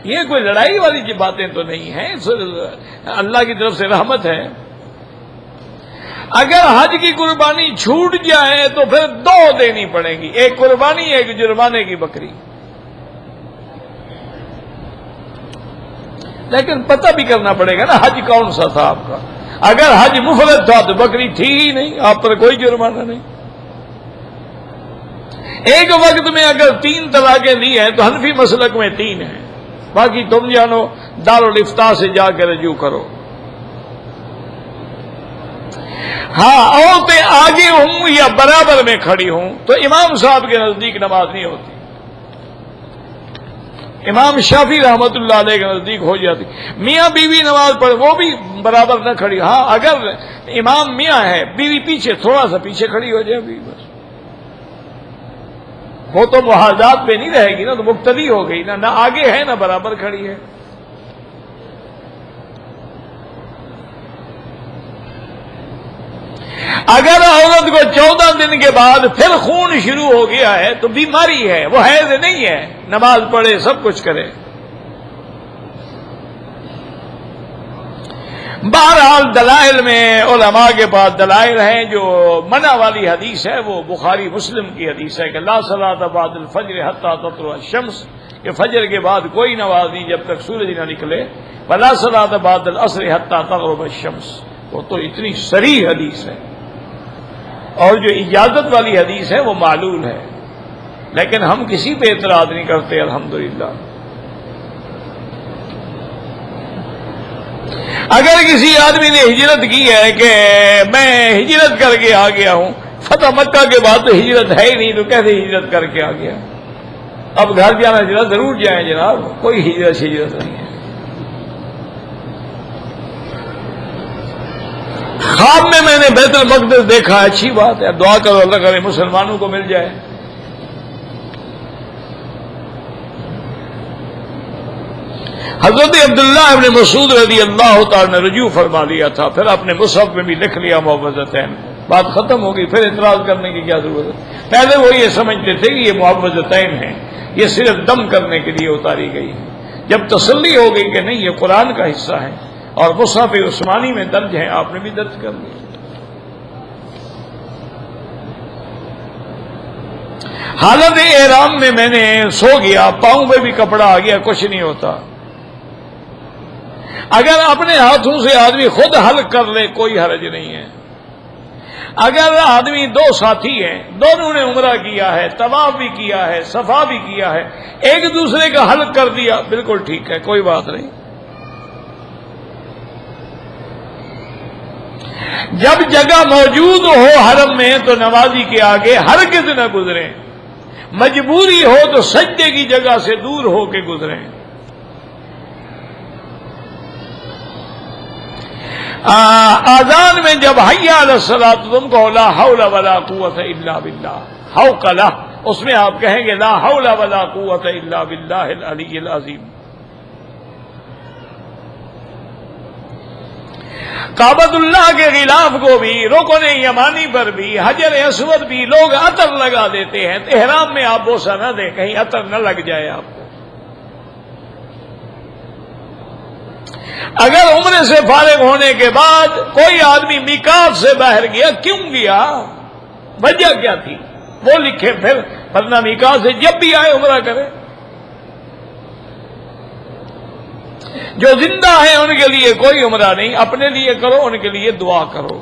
یہ کوئی لڑائی والی باتیں تو نہیں ہیں، اللہ کی طرف سے رحمت ہے۔ اگر حج کی قربانی چھوٹ جائے تو پھر 2 دینی پڑیں گی، ایک قربانی ایک جرمانے کی بکری۔ لیکن پتہ بھی کرنا پڑے گا نا حج کون سا تھا آپ کا۔ اگر حج مفرد تھا تو بکری تھی ہی نہیں، آپ پر کوئی جرمانہ نہیں۔ ایک وقت میں اگر 3 طلاقیں دی ہیں تو حنفی مسلک میں 3 ہیں، باقی تم جانو دارالفتاء سے جا کے رجوع کرو۔ ہاں عورتیں آگے ہوں یا برابر میں کھڑی ہوں تو امام صاحب کے نزدیک نماز نہیں ہوتی، امام شافعی رحمت اللہ علیہ کے نزدیک ہو جاتی۔ میاں بیوی نماز پڑھ وہ بھی برابر نہ کھڑی، ہاں اگر امام میاں ہے بیوی پیچھے تھوڑا سا پیچھے کھڑی ہو جائے بھی بس، وہ تو محاذات پہ نہیں رہے گی نا، تو مقتدی ہو گئی نا، نہ آگے ہے نہ برابر کھڑی ہے۔ اگر عورت کو 14 دن کے بعد پھر خون شروع ہو گیا ہے تو بیماری ہے، وہ حیض نہیں ہے، نماز پڑھے سب کچھ کرے۔ بہرحال دلائل میں علماء کے پاس دلائل ہیں، جو منع والی حدیث ہے وہ بخاری مسلم کی حدیث ہے کہ لا صلاۃ بعد الفجر حتی تطلع الشمس، کہ فجر کے بعد کوئی نماز نہیں جب تک سورج نہ نکلے، ولا صلاۃ بعد العصر حتی تغرب الشمس، وہ تو اتنی صریح حدیث ہے۔ اور جو اجازت والی حدیث ہے وہ معلول ہے، لیکن ہم کسی پہ اعتراض نہیں کرتے الحمدللہ۔ اگر کسی آدمی نے ہجرت کی ہے کہ میں ہجرت کر کے آ گیا ہوں، فتح مکہ کے بعد تو ہجرت ہے ہی نہیں، تو کیسے ہجرت کر کے آ گیا؟ اب گھر جانا جناب ضرور جائیں جناب، کوئی ہجرت نہیں ہے۔ خواب میں نے بیت المقدس دیکھا، اچھی بات ہے، دعا کرو اللہ کرے مسلمانوں کو مل جائے۔ حضرت عبداللہ ابن مسعود رضی اللہ تعالی نے رجوع فرما لیا تھا، پھر اپنے مصحف میں بھی لکھ لیا معوذتین، بات ختم ہو گئی، پھر اعتراض کرنے کی کیا ضرورت ہے؟ پہلے وہ یہ سمجھتے تھے کہ یہ معوذتین ہیں، یہ صرف دم کرنے کے لیے اتاری گئی، جب تسلی ہو گئی کہ نہیں یہ قرآن کا حصہ ہے اور مصحف عثمانی میں درج ہے، آپ نے بھی درج کر لیا۔ حالت احرام میں نے سو گیا، پاؤں پہ بھی کپڑا آ گیا، کچھ نہیں ہوتا۔ اگر اپنے ہاتھوں سے آدمی خود حل کر لے کوئی حرج نہیں ہے۔ اگر آدمی دو ساتھی ہیں، دونوں نے عمرہ کیا ہے، طواف بھی کیا ہے، صفا بھی کیا ہے، ایک دوسرے کا حل کر دیا، بالکل ٹھیک ہے، کوئی بات نہیں۔ جب جگہ موجود ہو حرم میں تو نمازی کے آگے ہرگز نہ گزریں، مجبوری ہو تو سجدے کی جگہ سے دور ہو کے گزریں۔ آذان میں جب حی علی الصلاۃ تم کو لا حول ولا قوت الا باللہ، حوقلہ، اس میں آپ کہیں گے لا حول ولا قوت الا باللہ العلی العظیم۔ کعبۃ اللہ کے غلاف کو بھی، رکن یمانی پر بھی، حجر اسود بھی لوگ عطر لگا دیتے ہیں، احرام میں آپ بوسہ نہ دیں، کہیں عطر نہ لگ جائے آپ کو۔ اگر عمرے سے فارغ ہونے کے بعد کوئی آدمی میقات سے باہر گیا، کیوں گیا، وجہ کیا تھی، وہ لکھے پھر، ورنہ میقات سے جب بھی آئے عمرہ کرے۔ جو زندہ ہیں ان کے لیے کوئی عمرہ نہیں، اپنے لیے کرو، ان کے لیے دعا کرو۔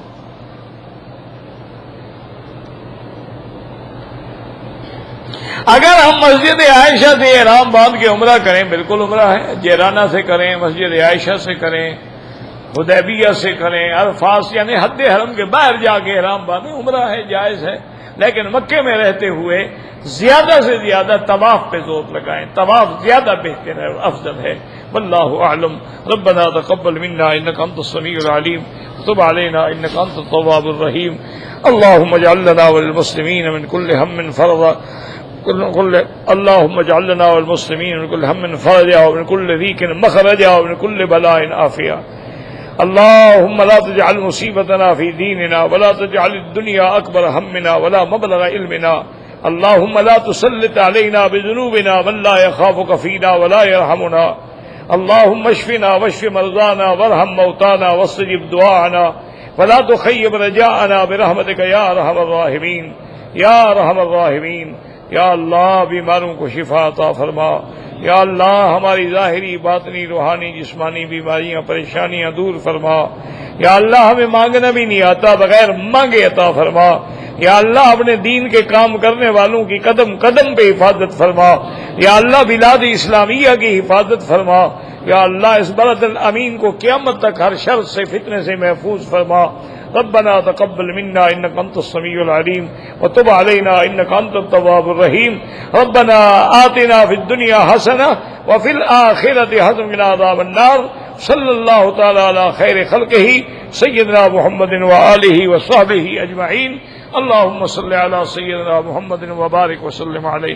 اگر ہم مسجد عائشہ سے احرام باندھ کے عمرہ کریں، بالکل عمرہ ہے، جیرانہ سے کریں، مسجد عائشہ سے کریں، حدیبیہ سے کریں، عرفات یعنی حد حرم کے باہر جا کے احرام باندھیں، عمرہ ہے، جائز ہے، لیکن مکے میں رہتے ہوئے زیادہ سے زیادہ طواف پہ زور لگائیں، طواف زیادہ بہتر ہے اور افضل ہے۔ واللہ اعلم۔ ربنا تقبل منا انك انت السميع العليم وتب علينا انك انت التواب الرحيم۔ اللهم اجعل لنا وللمسلمين من كل هم فرجا، اللهم اجعل لنا والمسلمين من كل هم فرجا ومن كل ضيق مخرجا ومن كل بلاء عافية۔ اللهم لا تجعل مصيبتنا في ديننا ولا تجعل الدنيا أكبر همنا ولا مبلغ علمنا۔ اللهم لا تسلط علينا بذنوبنا من لا يخافك فينا ولا يرحمنا۔ اللهم اشفنا واشف مرضانا وارحم موتانا واستجب دعاءنا ولا تخيب رجاءنا برحمتك يا ارحم الراحمين یا ارحم الراحمین۔ یا اللہ بیماروں کو شفا عطا فرما، یا اللہ ہماری ظاہری باطنی روحانی جسمانی بیماریاں پریشانیاں دور فرما، یا اللہ ہمیں مانگنا بھی نہیں آتا بغیر مانگے عطا فرما، یا اللہ اپنے دین کے کام کرنے والوں کی قدم قدم پہ حفاظت فرما، یا اللہ بلاد اسلامیہ کی حفاظت فرما، یا اللہ اس بلد الامین کو قیامت تک ہر شر سے فتنے سے محفوظ فرما. ربنا تقبل منا انك انت السميع العليم وتب علينا انك انت التواب الرحيم. ربنا آتنا في الدنيا حسنة وفي الآخرة حسنة وقنا عذاب النار. صلی اللہ تعالی علی خیر خلقہ سیدنا محمد وآلہ وصحبہ اجمعین. اللہم صلی علی سیدنا محمد وبارک وسلم علیہ.